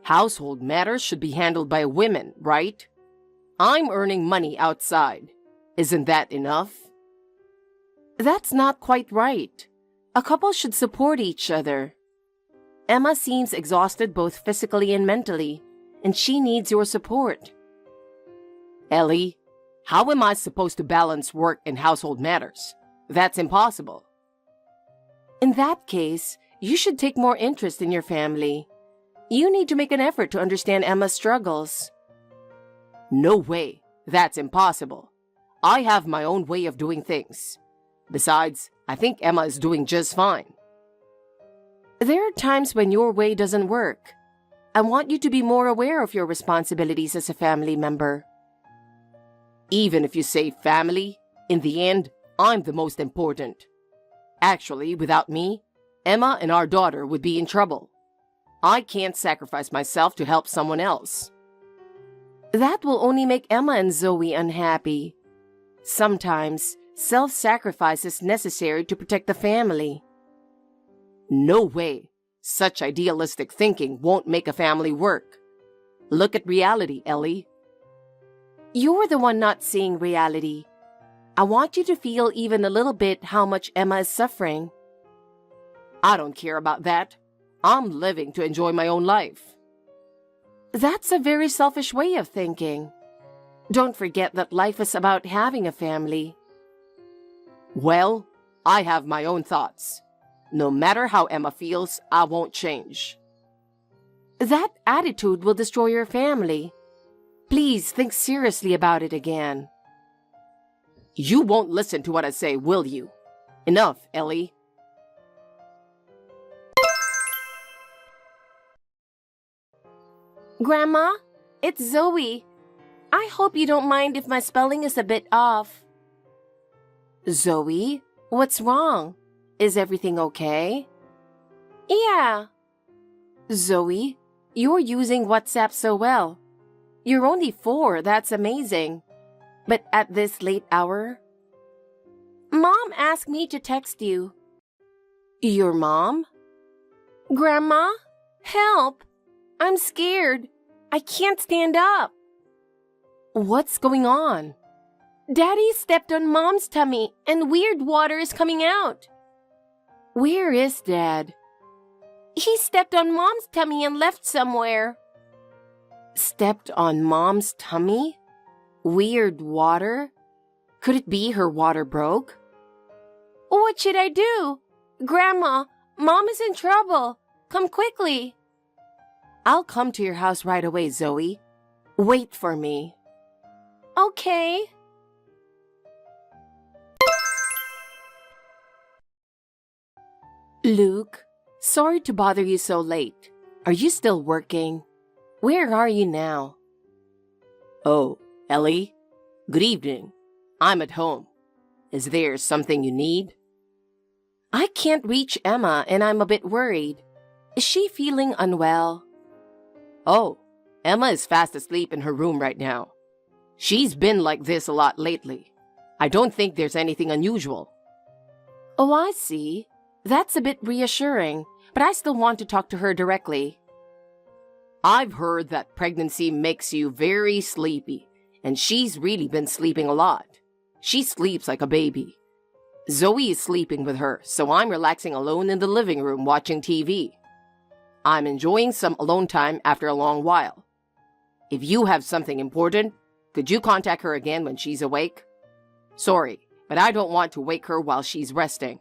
Household matters should be handled by women, right? I'm earning money outside. Isn't that enough? That's not quite right. A couple should support each other. Emma seems exhausted both physically and mentally, and she needs your support. Ellie, how am I supposed to balance work and household matters? That's impossible. In that case, you should take more interest in your family. You need to make an effort to understand Emma's struggles. No way. That's impossible. I have my own way of doing things. Besides, I think Emma is doing just fine. There are times when your way doesn't work. I want you to be more aware of your responsibilities as a family member. Even if you say family, in the end, I'm the most important. Actually, without me, Emma and our daughter would be in trouble. I can't sacrifice myself to help someone else. That will only make Emma and Zoe unhappy. Sometimes, self-sacrifice is necessary to protect the family. No way. Such idealistic thinking won't make a family work. Look at reality, Ellie. You're the one not seeing reality. I want you to feel even a little bit how much Emma is suffering. I don't care about that. I'm living to enjoy my own life. That's a very selfish way of thinking. Don't forget that life is about having a family. Well, I have my own thoughts. No matter how Emma feels, I won't change. That attitude will destroy your family. Please think seriously about it again. You won't listen to what I say, will you? Enough, Ellie. Grandma, it's Zoe. I hope you don't mind if my spelling is a bit off. Zoe, what's wrong? Is everything okay? Yeah. Zoe, you're using WhatsApp so well. You're only 4, that's amazing. But at this late hour? Mom asked me to text you. Your mom? Grandma, help! I'm scared. I can't stand up. What's going on? Daddy stepped on Mom's tummy and weird water is coming out. Where is Dad? He stepped on Mom's tummy and left somewhere. Stepped on Mom's tummy? Weird water? Could it be her water broke? What should I do? Grandma, Mom is in trouble. Come quickly. I'll come to your house right away, Zoe. Wait for me. Okay. Luke, sorry to bother you so late. Are you still working? Where are you now? Oh, Ellie? Good evening. I'm at home. Is there something you need? I can't reach Emma and I'm a bit worried. Is she feeling unwell? Oh, Emma is fast asleep in her room right now. She's been like this a lot lately. I don't think there's anything unusual. Oh, I see. That's a bit reassuring, but I still want to talk to her directly. I've heard that pregnancy makes you very sleepy, and she's really been sleeping a lot. She sleeps like a baby. Zoe is sleeping with her, so I'm relaxing alone in the living room watching TV. I'm enjoying some alone time after a long while. If you have something important, could you contact her again when she's awake? Sorry, but I don't want to wake her while she's resting.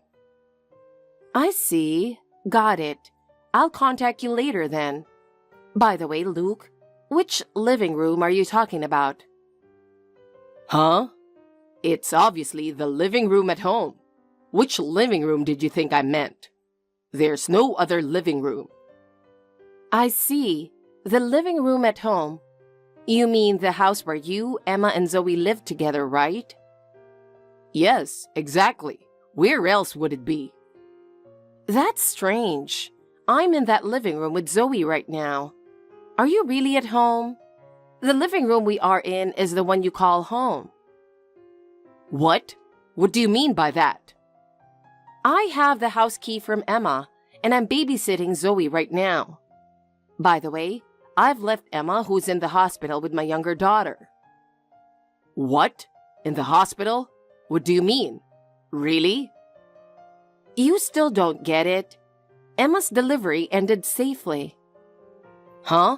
I see. Got it. I'll contact you later then. By the way, Luke, which living room are you talking about? Huh? It's obviously the living room at home. Which living room did you think I meant? There's no other living room. I see. The living room at home. You mean the house where you, Emma, and Zoe live together, right? Yes, exactly. Where else would it be? That's strange. I'm in that living room with Zoe right now. Are you really at home? The living room we are in is the one you call home. What? What do you mean by that? I have the house key from Emma, and I'm babysitting Zoe right now. By the way, I've left Emma, who's in the hospital, with my younger daughter. What? In the hospital? What do you mean? Really? You still don't get it. Emma's delivery ended safely. Huh?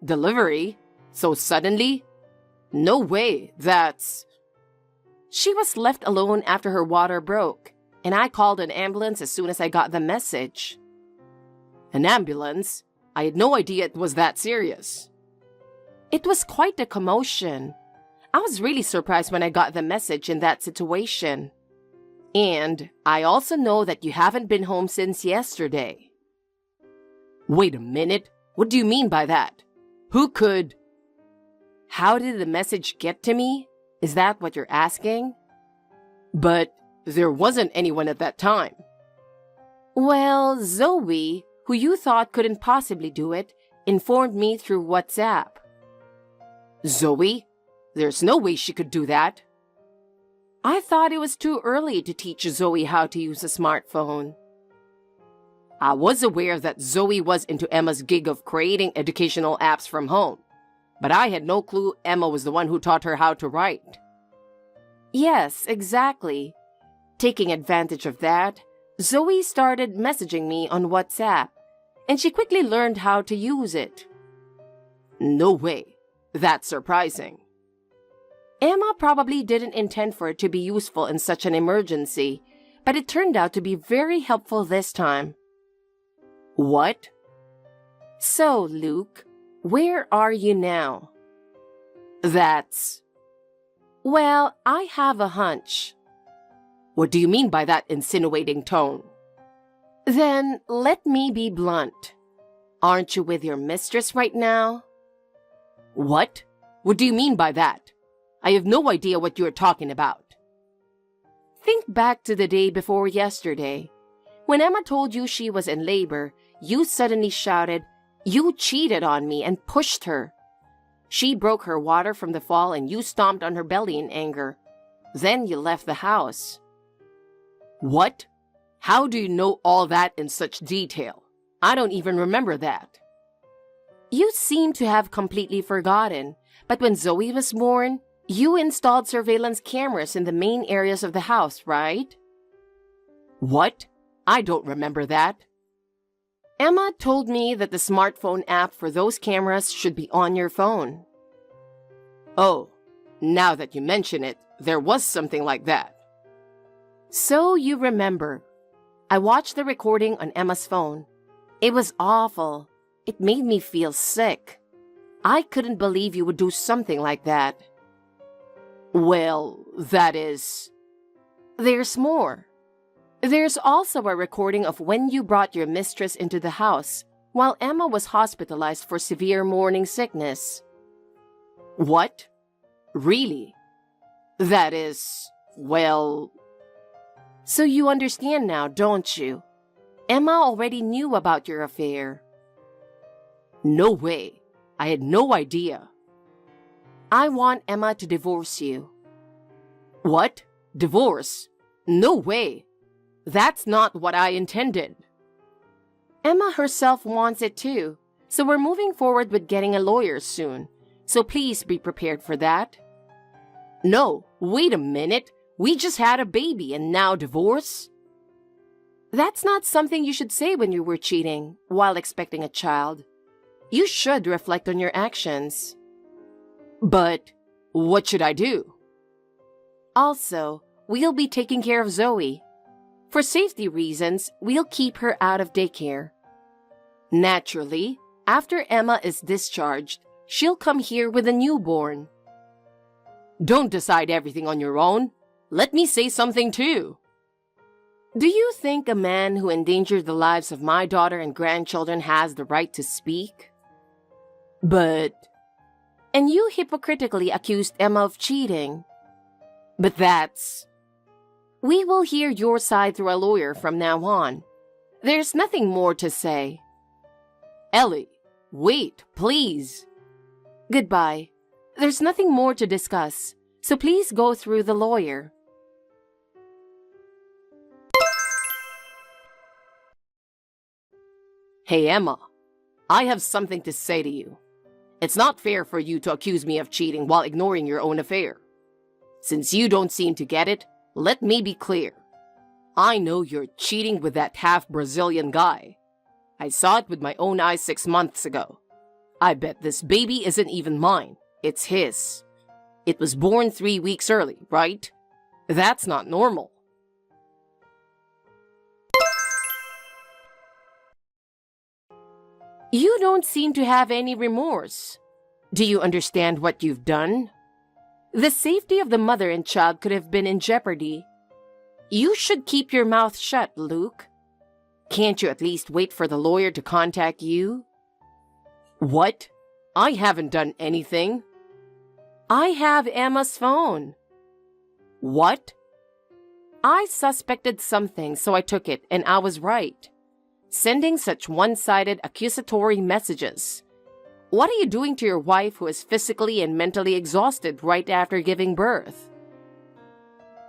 Delivery? So suddenly? No way, that's... She was left alone after her water broke, and I called an ambulance as soon as I got the message. An ambulance? I had no idea it was that serious. It was quite a commotion. I was really surprised when I got the message in that situation. And I also know that you haven't been home since yesterday. Wait a minute. What do you mean by that? Who could... How did the message get to me? Is that what you're asking? But there wasn't anyone at that time. Well, Zoe, who you thought couldn't possibly do it, informed me through WhatsApp. Zoe? There's no way she could do that. I thought it was too early to teach Zoe how to use a smartphone. I was aware that Zoe was into Emma's gig of creating educational apps from home, but I had no clue Emma was the one who taught her how to write. Yes, exactly. Taking advantage of that, Zoe started messaging me on WhatsApp, and she quickly learned how to use it. No way. That's surprising. Emma probably didn't intend for it to be useful in such an emergency, but it turned out to be very helpful this time. What? So, Luke, where are you now? That's... Well, I have a hunch. What do you mean by that insinuating tone? Then let me be blunt. Aren't you with your mistress right now? What? What do you mean by that? I have no idea what you're talking about. Think back to the day before yesterday. When Emma told you she was in labor, you suddenly shouted, "You cheated on me," and pushed her. She broke her water from the fall and you stomped on her belly in anger. Then you left the house. What? How do you know all that in such detail? I don't even remember that. You seem to have completely forgotten, but when Zoe was born, you installed surveillance cameras in the main areas of the house, right? What? I don't remember that. Emma told me that the smartphone app for those cameras should be on your phone. Oh, now that you mention it, there was something like that. So you remember. I watched the recording on Emma's phone. It was awful. It made me feel sick. I couldn't believe you would do something like that. Well, that is... There's more. There's also a recording of when you brought your mistress into the house while Emma was hospitalized for severe morning sickness. What? Really? That is... well... So you understand now, don't you? Emma already knew about your affair. No way. I had no idea. I want Emma to divorce you. What? Divorce? No way. That's not what I intended. Emma herself wants it too, so we're moving forward with getting a lawyer soon. So please be prepared for that. No, wait a minute. We just had a baby and now divorce? That's not something you should say when you were cheating while expecting a child. You should reflect on your actions. But what should I do? Also, we'll be taking care of Zoe. For safety reasons, we'll keep her out of daycare. Naturally, After Emma is discharged, she'll come here with a newborn. Don't decide everything on your own. Let me say something too. Do you think a man who endangered the lives of my daughter and grandchildren has the right to speak? But... And you hypocritically accused Emma of cheating. But that's... We will hear your side through a lawyer from now on. There's nothing more to say. Ellie, wait, please. Goodbye. There's nothing more to discuss, so please go through the lawyer. Hey, Emma, I have something to say to you. It's not fair for you to accuse me of cheating while ignoring your own affair. Since you don't seem to get it, let me be clear. I know you're cheating with that half-Brazilian guy. I saw it with my own eyes 6 months ago. I bet this baby isn't even mine. It's his. It was born 3 weeks early, right? That's not normal. You don't seem to have any remorse. Do you understand what you've done? The safety of the mother and child could have been in jeopardy. You should keep your mouth shut, Luke. Can't you at least wait for the lawyer to contact you? What? I haven't done anything. I have Emma's phone. What? I suspected something, so I took it, and I was right. Sending such one-sided accusatory messages. What are you doing to your wife who is physically and mentally exhausted right after giving birth?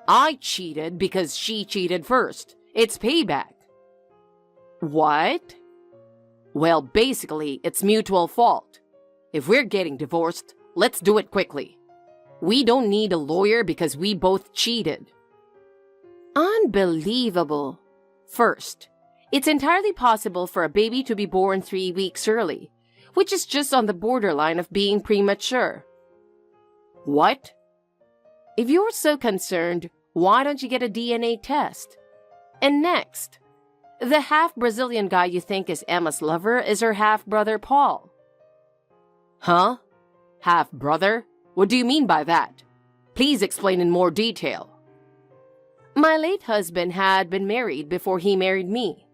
I cheated because she cheated first. It's payback. What? Well, basically, it's mutual fault. If we're getting divorced, let's do it quickly. We don't need a lawyer because we both cheated. Unbelievable. First, it's entirely possible for a baby to be born 3 weeks early, which is just on the borderline of being premature. What? If you're so concerned, why don't you get a DNA test? And next, the half-Brazilian guy you think is Emma's lover is her half-brother Paul. Huh? Half-brother? What do you mean by that? Please explain in more detail. My late husband had been married before he married me.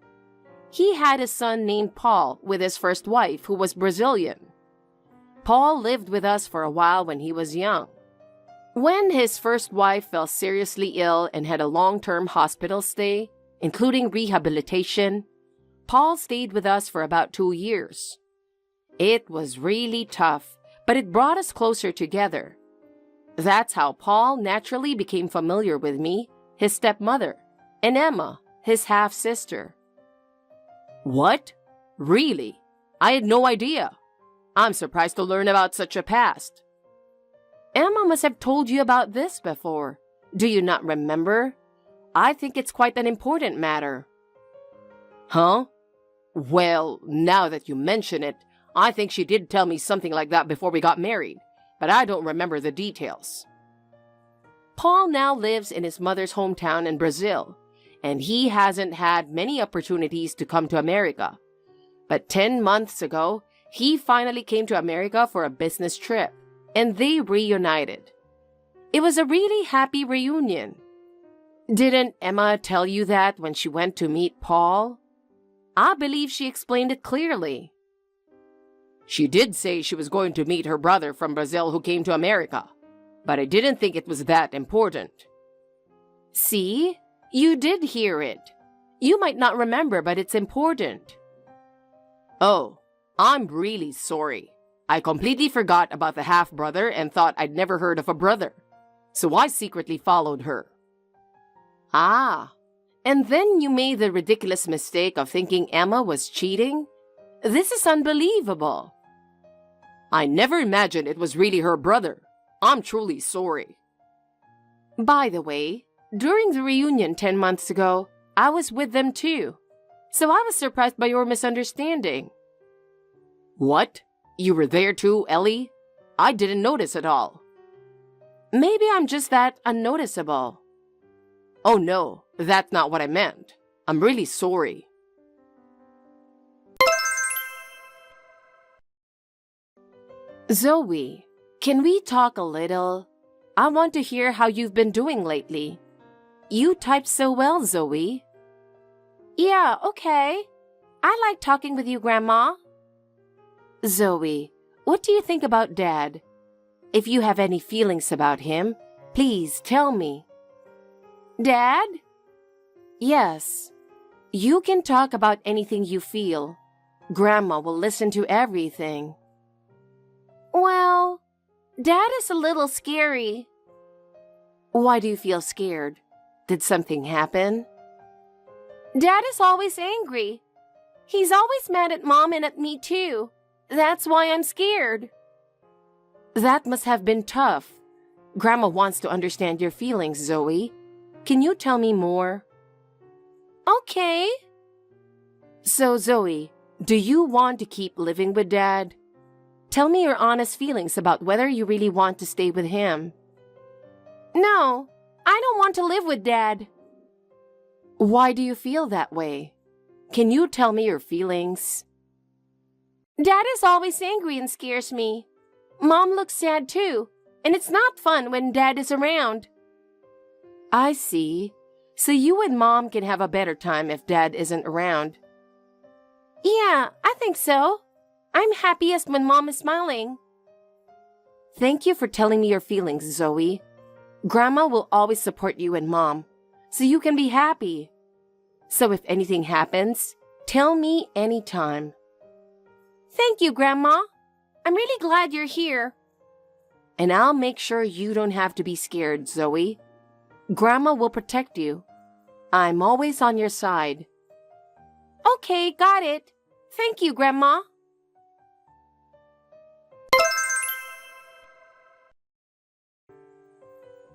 He had a son named Paul with his first wife, who was Brazilian. Paul lived with us for a while when he was young. When his first wife fell seriously ill and had a long-term hospital stay, including rehabilitation, Paul stayed with us for about 2 years. It was really tough, but it brought us closer together. That's how Paul naturally became familiar with me, his stepmother, and Emma, his half-sister. What? Really? I had no idea. I'm surprised to learn about such a past. Emma must have told you about this before. Do you not remember? I think it's quite an important matter. Huh? Well, now that you mention it, I think she did tell me something like that before we got married, but I don't remember the details. Paul now lives in his mother's hometown in Brazil, and he hasn't had many opportunities to come to America. But 10 months ago, he finally came to America for a business trip, and they reunited. It was a really happy reunion. Didn't Emma tell you that when she went to meet Paul? I believe she explained it clearly. She did say she was going to meet her brother from Brazil who came to America, but I didn't think it was that important. See? You did hear it. You might not remember, but it's important. Oh, I'm really sorry. I completely forgot about the half-brother and thought I'd never heard of a brother, so I secretly followed her. Ah, and then you made the ridiculous mistake of thinking Emma was cheating? This is unbelievable. I never imagined it was really her brother. I'm truly sorry. By the way, during the reunion 10 months ago, I was with them too. So I was surprised by your misunderstanding. What? You were there too, Ellie? I didn't notice at all. Maybe I'm just that unnoticeable. Oh no, that's not what I meant. I'm really sorry. Zoe, can we talk a little? I want to hear how you've been doing lately. You type so well, Zoe. Yeah, okay. I like talking with you, Grandma. Zoe, what do you think about Dad? If you have any feelings about him, please tell me. Dad? Yes. You can talk about anything you feel. Grandma will listen to everything. Well, Dad is a little scary. Why do you feel scared? Did something happen? Dad is always angry. He's always mad at Mom and at me too. That's why I'm scared. That must have been tough. Grandma wants to understand your feelings, Zoe. Can you tell me more? Okay. So, Zoe, do you want to keep living with Dad? Tell me your honest feelings about whether you really want to stay with him. No, I don't want to live with Dad. Why do you feel that way? Can you tell me your feelings? Dad is always angry and scares me. Mom looks sad too, and it's not fun when Dad is around. I see. So you and Mom can have a better time if Dad isn't around. Yeah, I think so. I'm happiest when Mom is smiling. Thank you for telling me your feelings, Zoe. Grandma will always support you and Mom, so you can be happy. So if anything happens, tell me anytime. Thank you, Grandma. I'm really glad you're here. And I'll make sure you don't have to be scared, Zoe. Grandma will protect you. I'm always on your side. Okay, got it. Thank you, Grandma.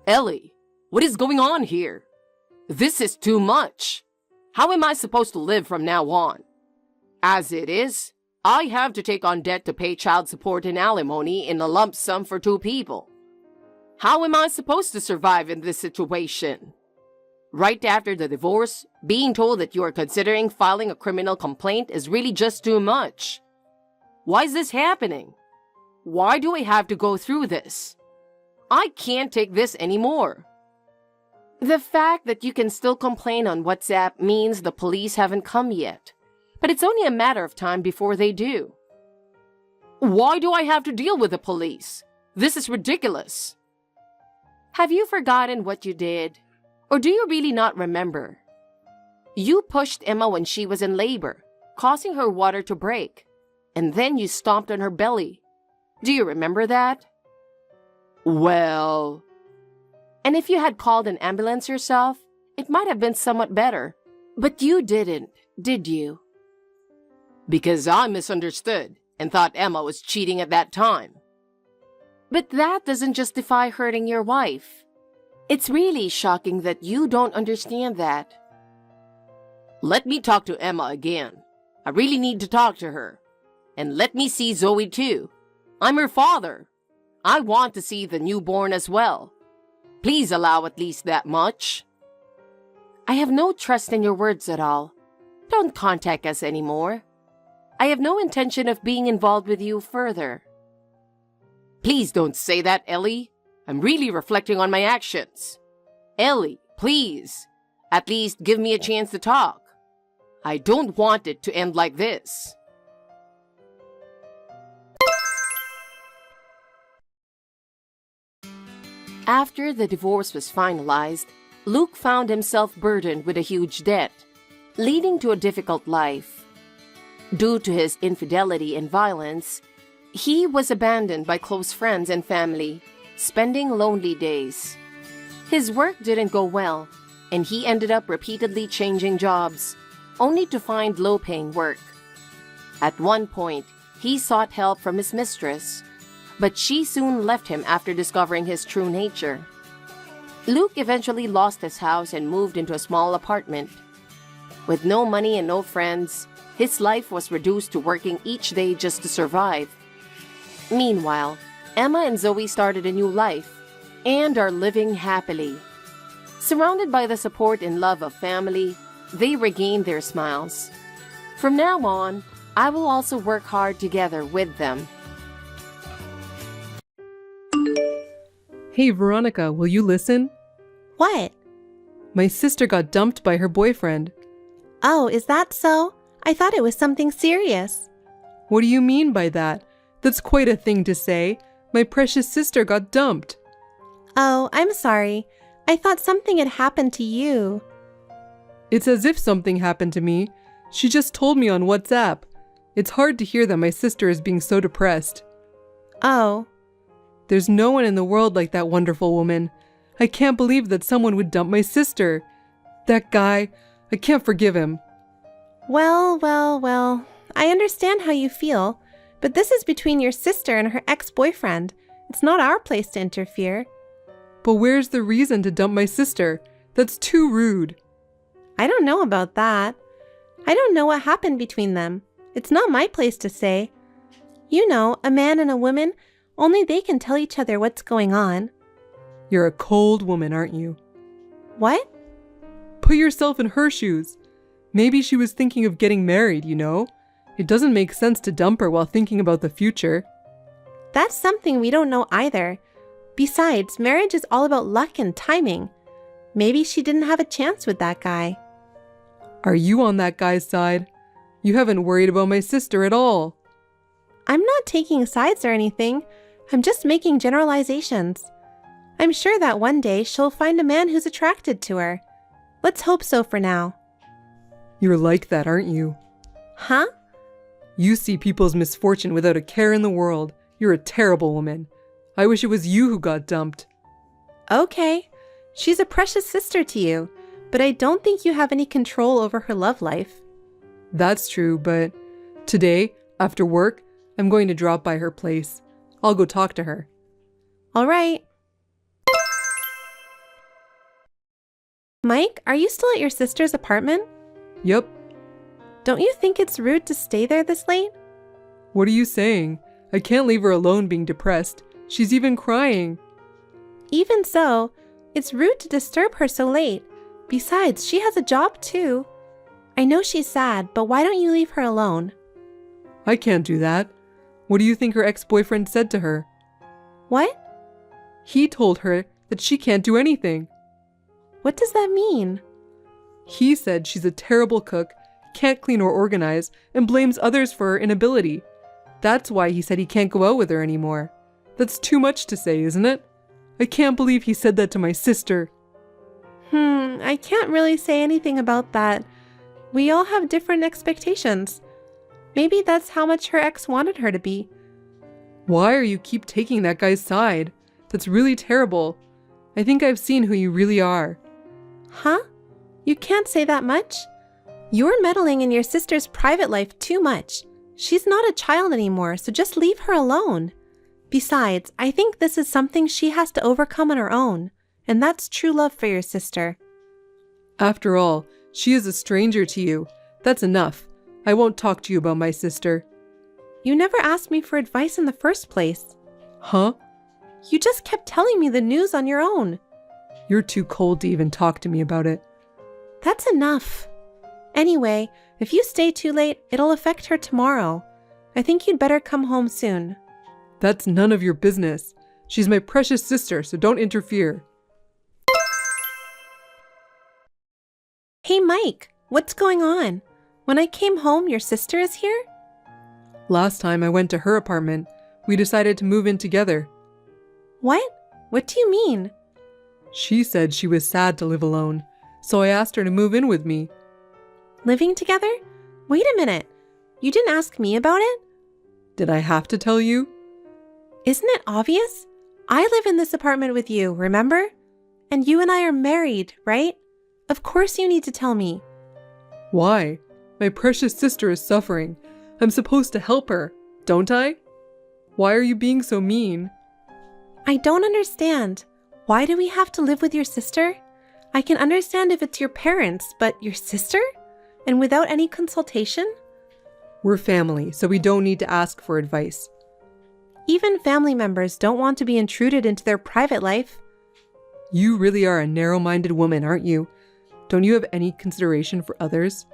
Ellie, what is going on here? This is too much. How am I supposed to live from now on? As it is, I have to take on debt to pay child support and alimony in a lump sum for 2 people. How am I supposed to survive in this situation? Right after the divorce, being told that you are considering filing a criminal complaint is really just too much. Why is this happening? Why do I have to go through this? I can't take this anymore. The fact that you can still complain on WhatsApp means the police haven't come yet. But it's only a matter of time before they do. Why do I have to deal with the police? This is ridiculous. Have you forgotten what you did? Or do you really not remember? You pushed Emma when she was in labor, causing her water to break. And then you stomped on her belly. Do you remember that? Well... And if you had called an ambulance yourself, it might have been somewhat better. But you didn't, did you? Because I misunderstood and thought Emma was cheating at that time. But that doesn't justify hurting your wife. It's really shocking that you don't understand that. Let me talk to Emma again. I really need to talk to her. And let me see Zoe too. I'm her father. I want to see the newborn as well. Please allow at least that much. I have no trust in your words at all. Don't contact us anymore. I have no intention of being involved with you further. Please don't say that, Ellie. I'm really reflecting on my actions. Ellie, please. At least give me a chance to talk. I don't want it to end like this. After the divorce was finalized, Luke found himself burdened with a huge debt, leading to a difficult life. Due to his infidelity and violence, he was abandoned by close friends and family, spending lonely days. His work didn't go well, and he ended up repeatedly changing jobs, only to find low-paying work. At one point, he sought help from his mistress, but she soon left him after discovering his true nature. Luke eventually lost his house and moved into a small apartment. With no money and no friends, his life was reduced to working each day just to survive. Meanwhile, Emma and Zoe started a new life and are living happily. Surrounded by the support and love of family, they regained their smiles. From now on, I will also work hard together with them. Hey, Veronica, will you listen? What? My sister got dumped by her boyfriend. Oh, is that so? I thought it was something serious. What do you mean by that? That's quite a thing to say. My precious sister got dumped. Oh, I'm sorry. I thought something had happened to you. It's as if something happened to me. She just told me on WhatsApp. It's hard to hear that my sister is being so depressed. Oh. There's no one in the world like that wonderful woman. I can't believe that someone would dump my sister. That guy, I can't forgive him. Well. I understand how you feel, but this is between your sister and her ex-boyfriend. It's not our place to interfere. But where's the reason to dump my sister? That's too rude. I don't know about that. I don't know what happened between them. It's not my place to say. You know, a man and a woman, only they can tell each other what's going on. You're a cold woman, aren't you? What? Put yourself in her shoes. Maybe she was thinking of getting married, you know? It doesn't make sense to dump her while thinking about the future. That's something we don't know either. Besides, marriage is all about luck and timing. Maybe she didn't have a chance with that guy. Are you on that guy's side? You haven't worried about my sister at all. I'm not taking sides or anything. I'm just making generalizations. I'm sure that one day she'll find a man who's attracted to her. Let's hope so for now. You're like that, aren't you? Huh? You see people's misfortune without a care in the world. You're a terrible woman. I wish it was you who got dumped. Okay. She's a precious sister to you, but I don't think you have any control over her love life. That's true, but today, after work, I'm going to drop by her place. I'll go talk to her. All right. Mike, are you still at your sister's apartment? Yep. Don't you think it's rude to stay there this late? What are you saying? I can't leave her alone being depressed. She's even crying. Even so, it's rude to disturb her so late. Besides, she has a job too. I know she's sad, but why don't you leave her alone? I can't do that. What do you think her ex-boyfriend said to her? What? He told her that she can't do anything. What does that mean? He said she's a terrible cook, can't clean or organize, and blames others for her inability. That's why he said he can't go out with her anymore. That's too much to say, isn't it? I can't believe he said that to my sister. I can't really say anything about that. We all have different expectations. Maybe that's how much her ex wanted her to be. Why are you keep taking that guy's side? That's really terrible. I think I've seen who you really are. Huh? You can't say that much. You're meddling in your sister's private life too much. She's not a child anymore, so just leave her alone. Besides, I think this is something she has to overcome on her own, and that's true love for your sister. After all, she is a stranger to you. That's enough. I won't talk to you about my sister. You never asked me for advice in the first place. Huh? You just kept telling me the news on your own. You're too cold to even talk to me about it. That's enough. Anyway, if you stay too late, it'll affect her tomorrow. I think you'd better come home soon. That's none of your business. She's my precious sister, so don't interfere. Hey, Mike, what's going on? When I came home, your sister is here? Last time I went to her apartment, we decided to move in together. What? What do you mean? She said she was sad to live alone, so I asked her to move in with me. Living together? Wait a minute. You didn't ask me about it? Did I have to tell you? Isn't it obvious? I live in this apartment with you, remember? And you and I are married, right? Of course you need to tell me. Why? My precious sister is suffering. I'm supposed to help her, don't I? Why are you being so mean? I don't understand. Why do we have to live with your sister? I can understand if it's your parents, but your sister? And without any consultation? We're family, so we don't need to ask for advice. Even family members don't want to be intruded into their private life. You really are a narrow-minded woman, aren't you? Don't you have any consideration for others?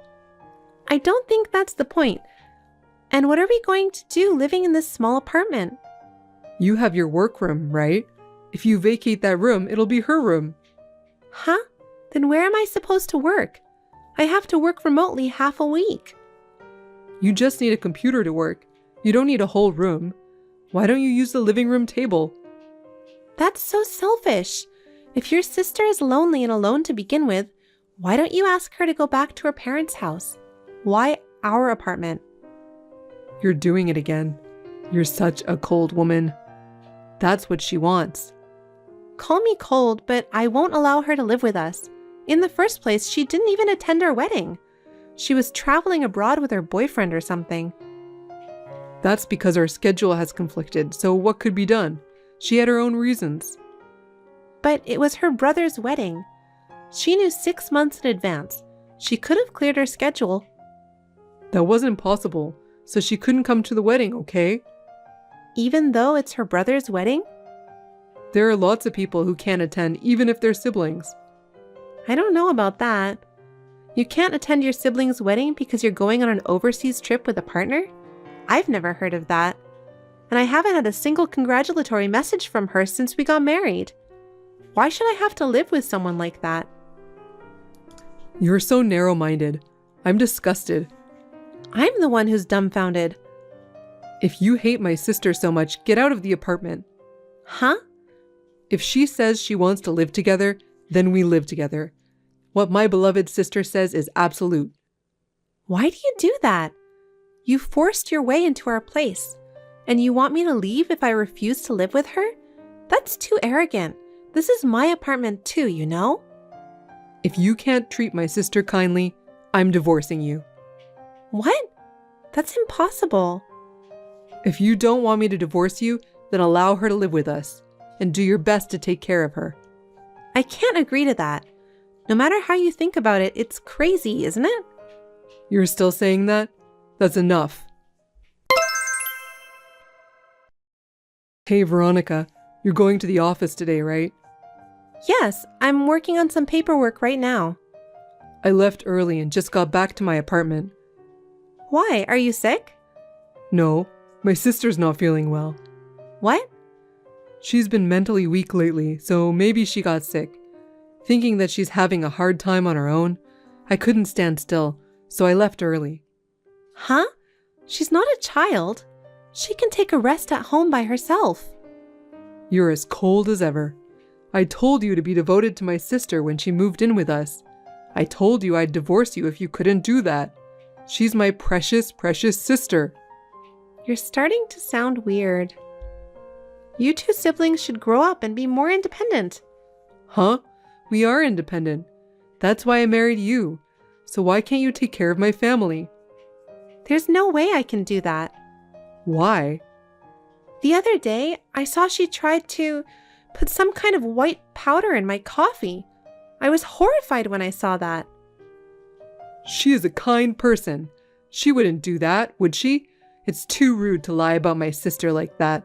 I don't think that's the point. And what are we going to do living in this small apartment? You have your workroom, right? If you vacate that room, it'll be her room. Huh? Then where am I supposed to work? I have to work remotely half a week. You just need a computer to work. You don't need a whole room. Why don't you use the living room table? That's so selfish. If your sister is lonely and alone to begin with, why don't you ask her to go back to her parents' house? Why our apartment? You're doing it again. You're such a cold woman. That's what she wants. Call me cold, but I won't allow her to live with us. In the first place, she didn't even attend our wedding. She was traveling abroad with her boyfriend or something. That's because our schedule has conflicted, so what could be done? She had her own reasons. But it was her brother's wedding. She knew 6 months in advance. She could have cleared her schedule. That wasn't possible, so she couldn't come to the wedding, okay? Even though it's her brother's wedding? There are lots of people who can't attend, even if they're siblings. I don't know about that. You can't attend your sibling's wedding because you're going on an overseas trip with a partner? I've never heard of that. And I haven't had a single congratulatory message from her since we got married. Why should I have to live with someone like that? You're so narrow-minded. I'm disgusted. I'm the one who's dumbfounded. If you hate my sister so much, get out of the apartment. Huh? If she says she wants to live together, then we live together. What my beloved sister says is absolute. Why do you do that? You forced your way into our place, and you want me to leave if I refuse to live with her? That's too arrogant. This is my apartment too, you know? If you can't treat my sister kindly, I'm divorcing you. What? That's impossible. If you don't want me to divorce you, then allow her to live with us, and do your best to take care of her. I can't agree to that. No matter how you think about it, it's crazy, isn't it? You're still saying that? That's enough. Hey, Veronica, you're going to the office today, right? Yes, I'm working on some paperwork right now. I left early and just got back to my apartment. Why? Are you sick? No, my sister's not feeling well. What? She's been mentally weak lately, so maybe she got sick. Thinking that she's having a hard time on her own, I couldn't stand still, so I left early. Huh? She's not a child. She can take a rest at home by herself. You're as cold as ever. I told you to be devoted to my sister when she moved in with us. I told you I'd divorce you if you couldn't do that. She's my precious, precious sister. You're starting to sound weird. You two siblings should grow up and be more independent. Huh? We are independent. That's why I married you. So why can't you take care of my family? There's no way I can do that. Why? The other day, I saw she tried to put some kind of white powder in my coffee. I was horrified when I saw that. She is a kind person. She wouldn't do that, would she? It's too rude to lie about my sister like that.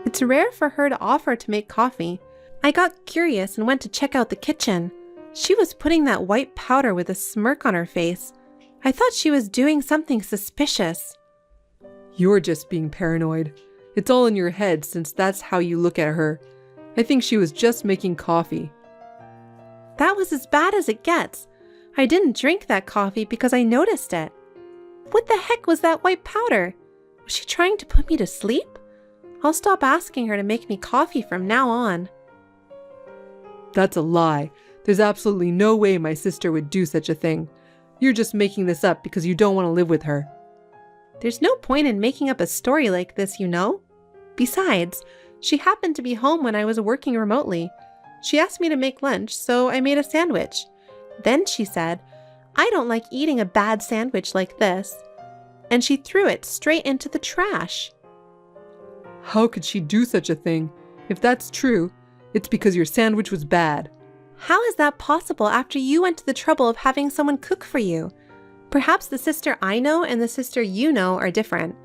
It's rare for her to offer to make coffee. I got curious and went to check out the kitchen. She was putting that white powder with a smirk on her face. I thought she was doing something suspicious. You're just being paranoid. It's all in your head since that's how you look at her. I think she was just making coffee. That was as bad as it gets. I didn't drink that coffee because I noticed it. What the heck was that white powder? Was she trying to put me to sleep? I'll stop asking her to make me coffee from now on. That's a lie. There's absolutely no way my sister would do such a thing. You're just making this up because you don't want to live with her. There's no point in making up a story like this, you know? Besides, she happened to be home when I was working remotely. She asked me to make lunch, so I made a sandwich. Then she said, "I don't like eating a bad sandwich like this." And she threw it straight into the trash. How could she do such a thing? If that's true, it's because your sandwich was bad. How is that possible after you went to the trouble of having someone cook for you? Perhaps the sister I know and the sister you know are different.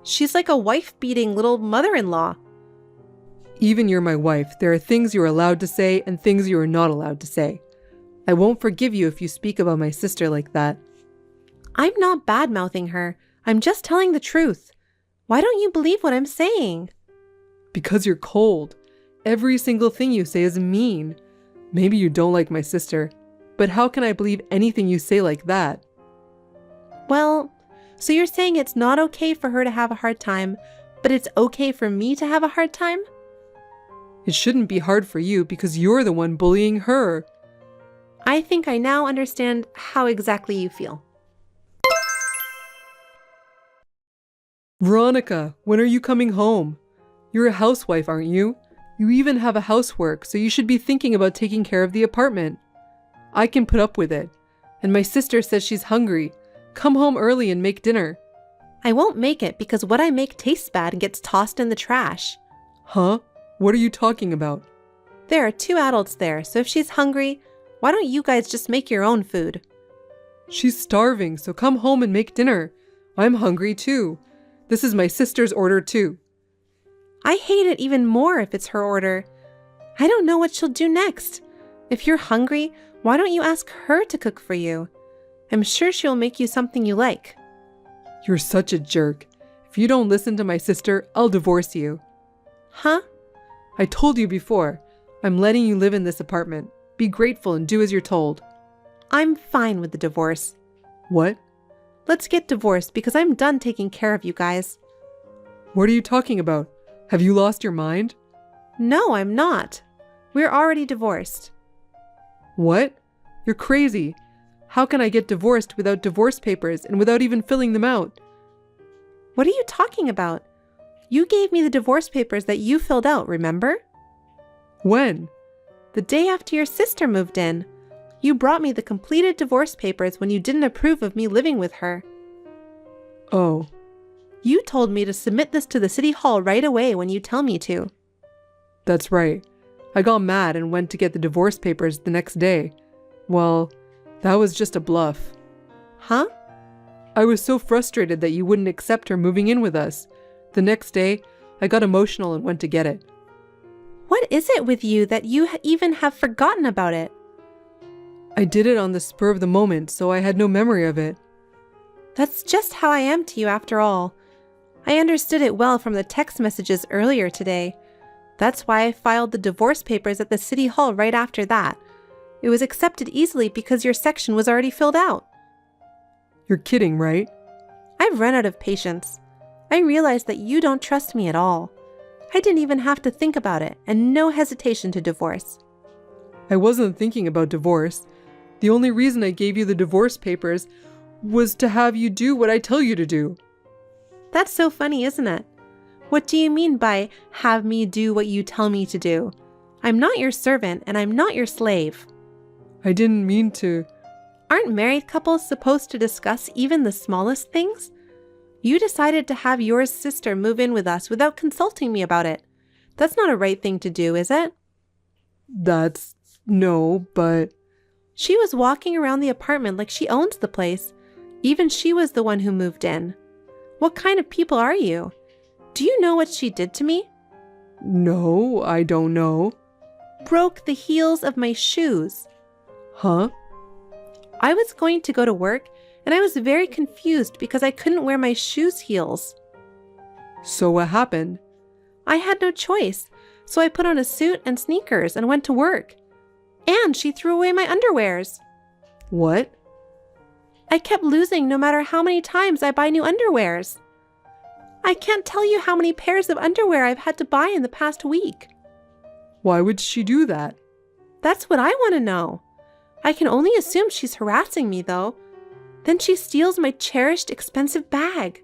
She's like a wife-beating little mother-in-law. Even you're my wife, there are things you are allowed to say and things you are not allowed to say. I won't forgive you if you speak about my sister like that. I'm not bad-mouthing her. I'm just telling the truth. Why don't you believe what I'm saying? Because you're cold. Every single thing you say is mean. Maybe you don't like my sister, but how can I believe anything you say like that? Well, so you're saying it's not okay for her to have a hard time, but it's okay for me to have a hard time? It shouldn't be hard for you because you're the one bullying her. I think I now understand how exactly you feel. Veronica, when are you coming home? You're a housewife, aren't you? You even have a housework, so you should be thinking about taking care of the apartment. I can put up with it. And my sister says she's hungry. Come home early and make dinner. I won't make it because what I make tastes bad and gets tossed in the trash. Huh? What are you talking about? There are 2 adults there, so if she's hungry, why don't you guys just make your own food? She's starving, so come home and make dinner. I'm hungry too. This is my sister's order too. I hate it even more if it's her order. I don't know what she'll do next. If you're hungry, why don't you ask her to cook for you? I'm sure she'll make you something you like. You're such a jerk. If you don't listen to my sister, I'll divorce you. Huh? I told you before. I'm letting you live in this apartment. Be grateful and do as you're told. I'm fine with the divorce. What? Let's get divorced because I'm done taking care of you guys. What are you talking about? Have you lost your mind? No, I'm not. We're already divorced. What? You're crazy. How can I get divorced without divorce papers and without even filling them out? What are you talking about? You gave me the divorce papers that you filled out, remember? When? The day after your sister moved in. You brought me the completed divorce papers when you didn't approve of me living with her. Oh. You told me to submit this to the city hall right away when you tell me to. That's right. I got mad and went to get the divorce papers the next day. Well, that was just a bluff. Huh? I was so frustrated that you wouldn't accept her moving in with us. The next day, I got emotional and went to get it. What is it with you that you even have forgotten about it? I did it on the spur of the moment, so I had no memory of it. That's just how I am to you after all. I understood it well from the text messages earlier today. That's why I filed the divorce papers at the city hall right after that. It was accepted easily because your section was already filled out. You're kidding, right? I've run out of patience. I realized that you don't trust me at all. I didn't even have to think about it, and no hesitation to divorce. I wasn't thinking about divorce. The only reason I gave you the divorce papers was to have you do what I tell you to do. That's so funny, isn't it? What do you mean by have me do what you tell me to do? I'm not your servant, and I'm not your slave. I didn't mean to. Aren't married couples supposed to discuss even the smallest things? You decided to have your sister move in with us without consulting me about it. That's not a right thing to do, is it? No, but... She was walking around the apartment like she owns the place. Even she was the one who moved in. What kind of people are you? Do you know what she did to me? No, I don't know. Broke the heels of my shoes. Huh? I was going to go to work, and I was very confused because I couldn't wear my shoes' heels. So what happened? I had no choice, so I put on a suit and sneakers and went to work. And she threw away my underwears. What? I kept losing no matter how many times I buy new underwears. I can't tell you how many pairs of underwear I've had to buy in the past week. Why would she do that? That's what I want to know. I can only assume she's harassing me, though. Then she steals my cherished, expensive bag.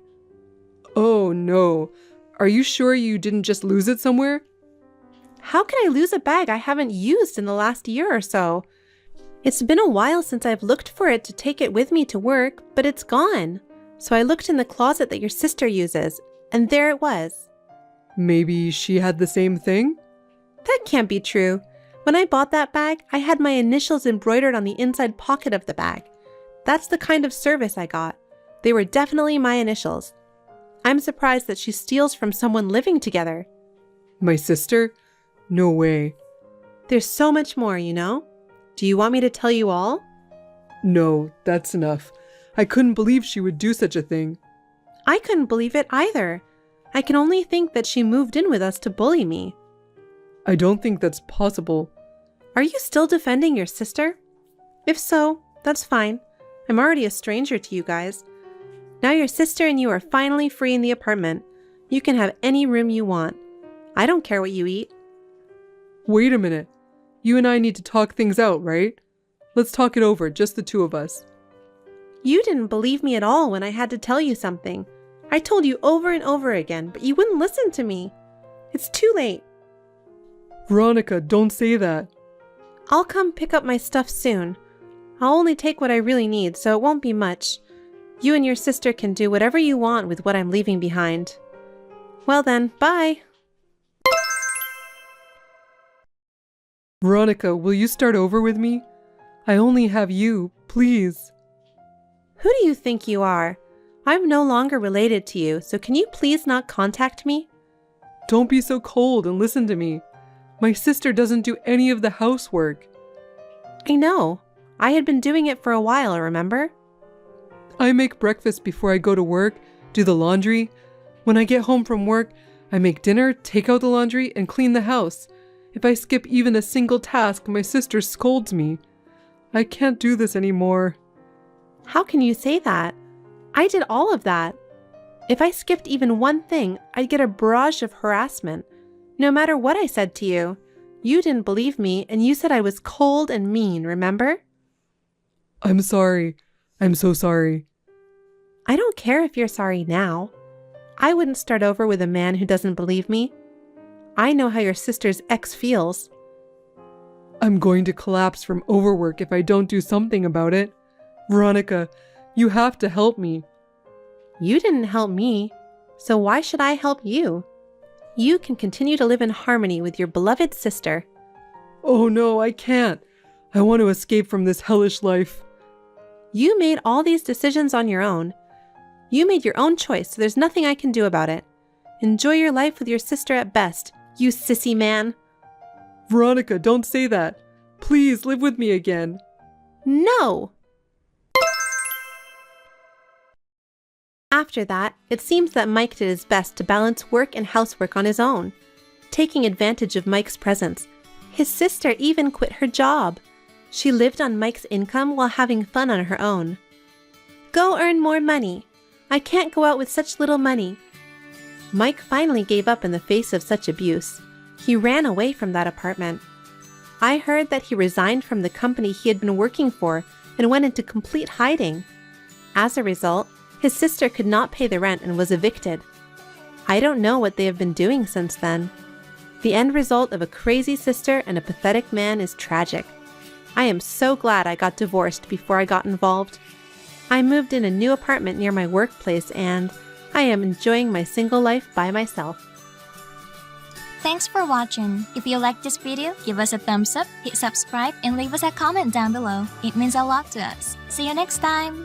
Oh, no. Are you sure you didn't just lose it somewhere? How can I lose a bag I haven't used in the last year or so? It's been a while since I've looked for it to take it with me to work, but it's gone. So I looked in the closet that your sister uses, and there it was. Maybe she had the same thing? That can't be true. When I bought that bag, I had my initials embroidered on the inside pocket of the bag. That's the kind of service I got. They were definitely my initials. I'm surprised that she steals from someone living together. My sister? No way. There's so much more, you know? Do you want me to tell you all? No, that's enough. I couldn't believe she would do such a thing. I couldn't believe it either. I can only think that she moved in with us to bully me. I don't think that's possible. Are you still defending your sister? If so, that's fine. I'm already a stranger to you guys. Now your sister and you are finally free in the apartment. You can have any room you want. I don't care what you eat. Wait a minute. You and I need to talk things out, right? Let's talk it over, just the two of us. You didn't believe me at all when I had to tell you something. I told you over and over again, but you wouldn't listen to me. It's too late. Veronica, don't say that. I'll come pick up my stuff soon. I'll only take what I really need, so it won't be much. You and your sister can do whatever you want with what I'm leaving behind. Well then, bye. Veronica, will you start over with me? I only have you, please. Who do you think you are? I'm no longer related to you, so can you please not contact me? Don't be so cold and listen to me. My sister doesn't do any of the housework. I know. I had been doing it for a while, remember? I make breakfast before I go to work, do the laundry. When I get home from work, I make dinner, take out the laundry, and clean the house. If I skip even a single task, my sister scolds me. I can't do this anymore. How can you say that? I did all of that. If I skipped even one thing, I'd get a barrage of harassment. No matter what I said to you. You didn't believe me, and you said I was cold and mean, remember? I'm sorry. I'm so sorry. I don't care if you're sorry now. I wouldn't start over with a man who doesn't believe me. I know how your sister's ex feels. I'm going to collapse from overwork if I don't do something about it. Veronica, you have to help me. You didn't help me, so why should I help you? You can continue to live in harmony with your beloved sister. Oh no, I can't. I want to escape from this hellish life. You made all these decisions on your own. You made your own choice, so there's nothing I can do about it. Enjoy your life with your sister at best, you sissy man. Veronica, don't say that. Please live with me again. No! After that, it seems that Mike did his best to balance work and housework on his own. Taking advantage of Mike's presence, his sister even quit her job. She lived on Mike's income while having fun on her own. Go earn more money. I can't go out with such little money. Mike finally gave up in the face of such abuse. He ran away from that apartment. I heard that he resigned from the company he had been working for and went into complete hiding. As a result, his sister could not pay the rent and was evicted. I don't know what they have been doing since then. The end result of a crazy sister and a pathetic man is tragic. I am so glad I got divorced before I got involved. I moved in a new apartment near my workplace and I am enjoying my single life by myself. Thanks for watching. If you liked this video, give us a thumbs up, hit subscribe, and leave us a comment down below. It means a lot to us. See you next time!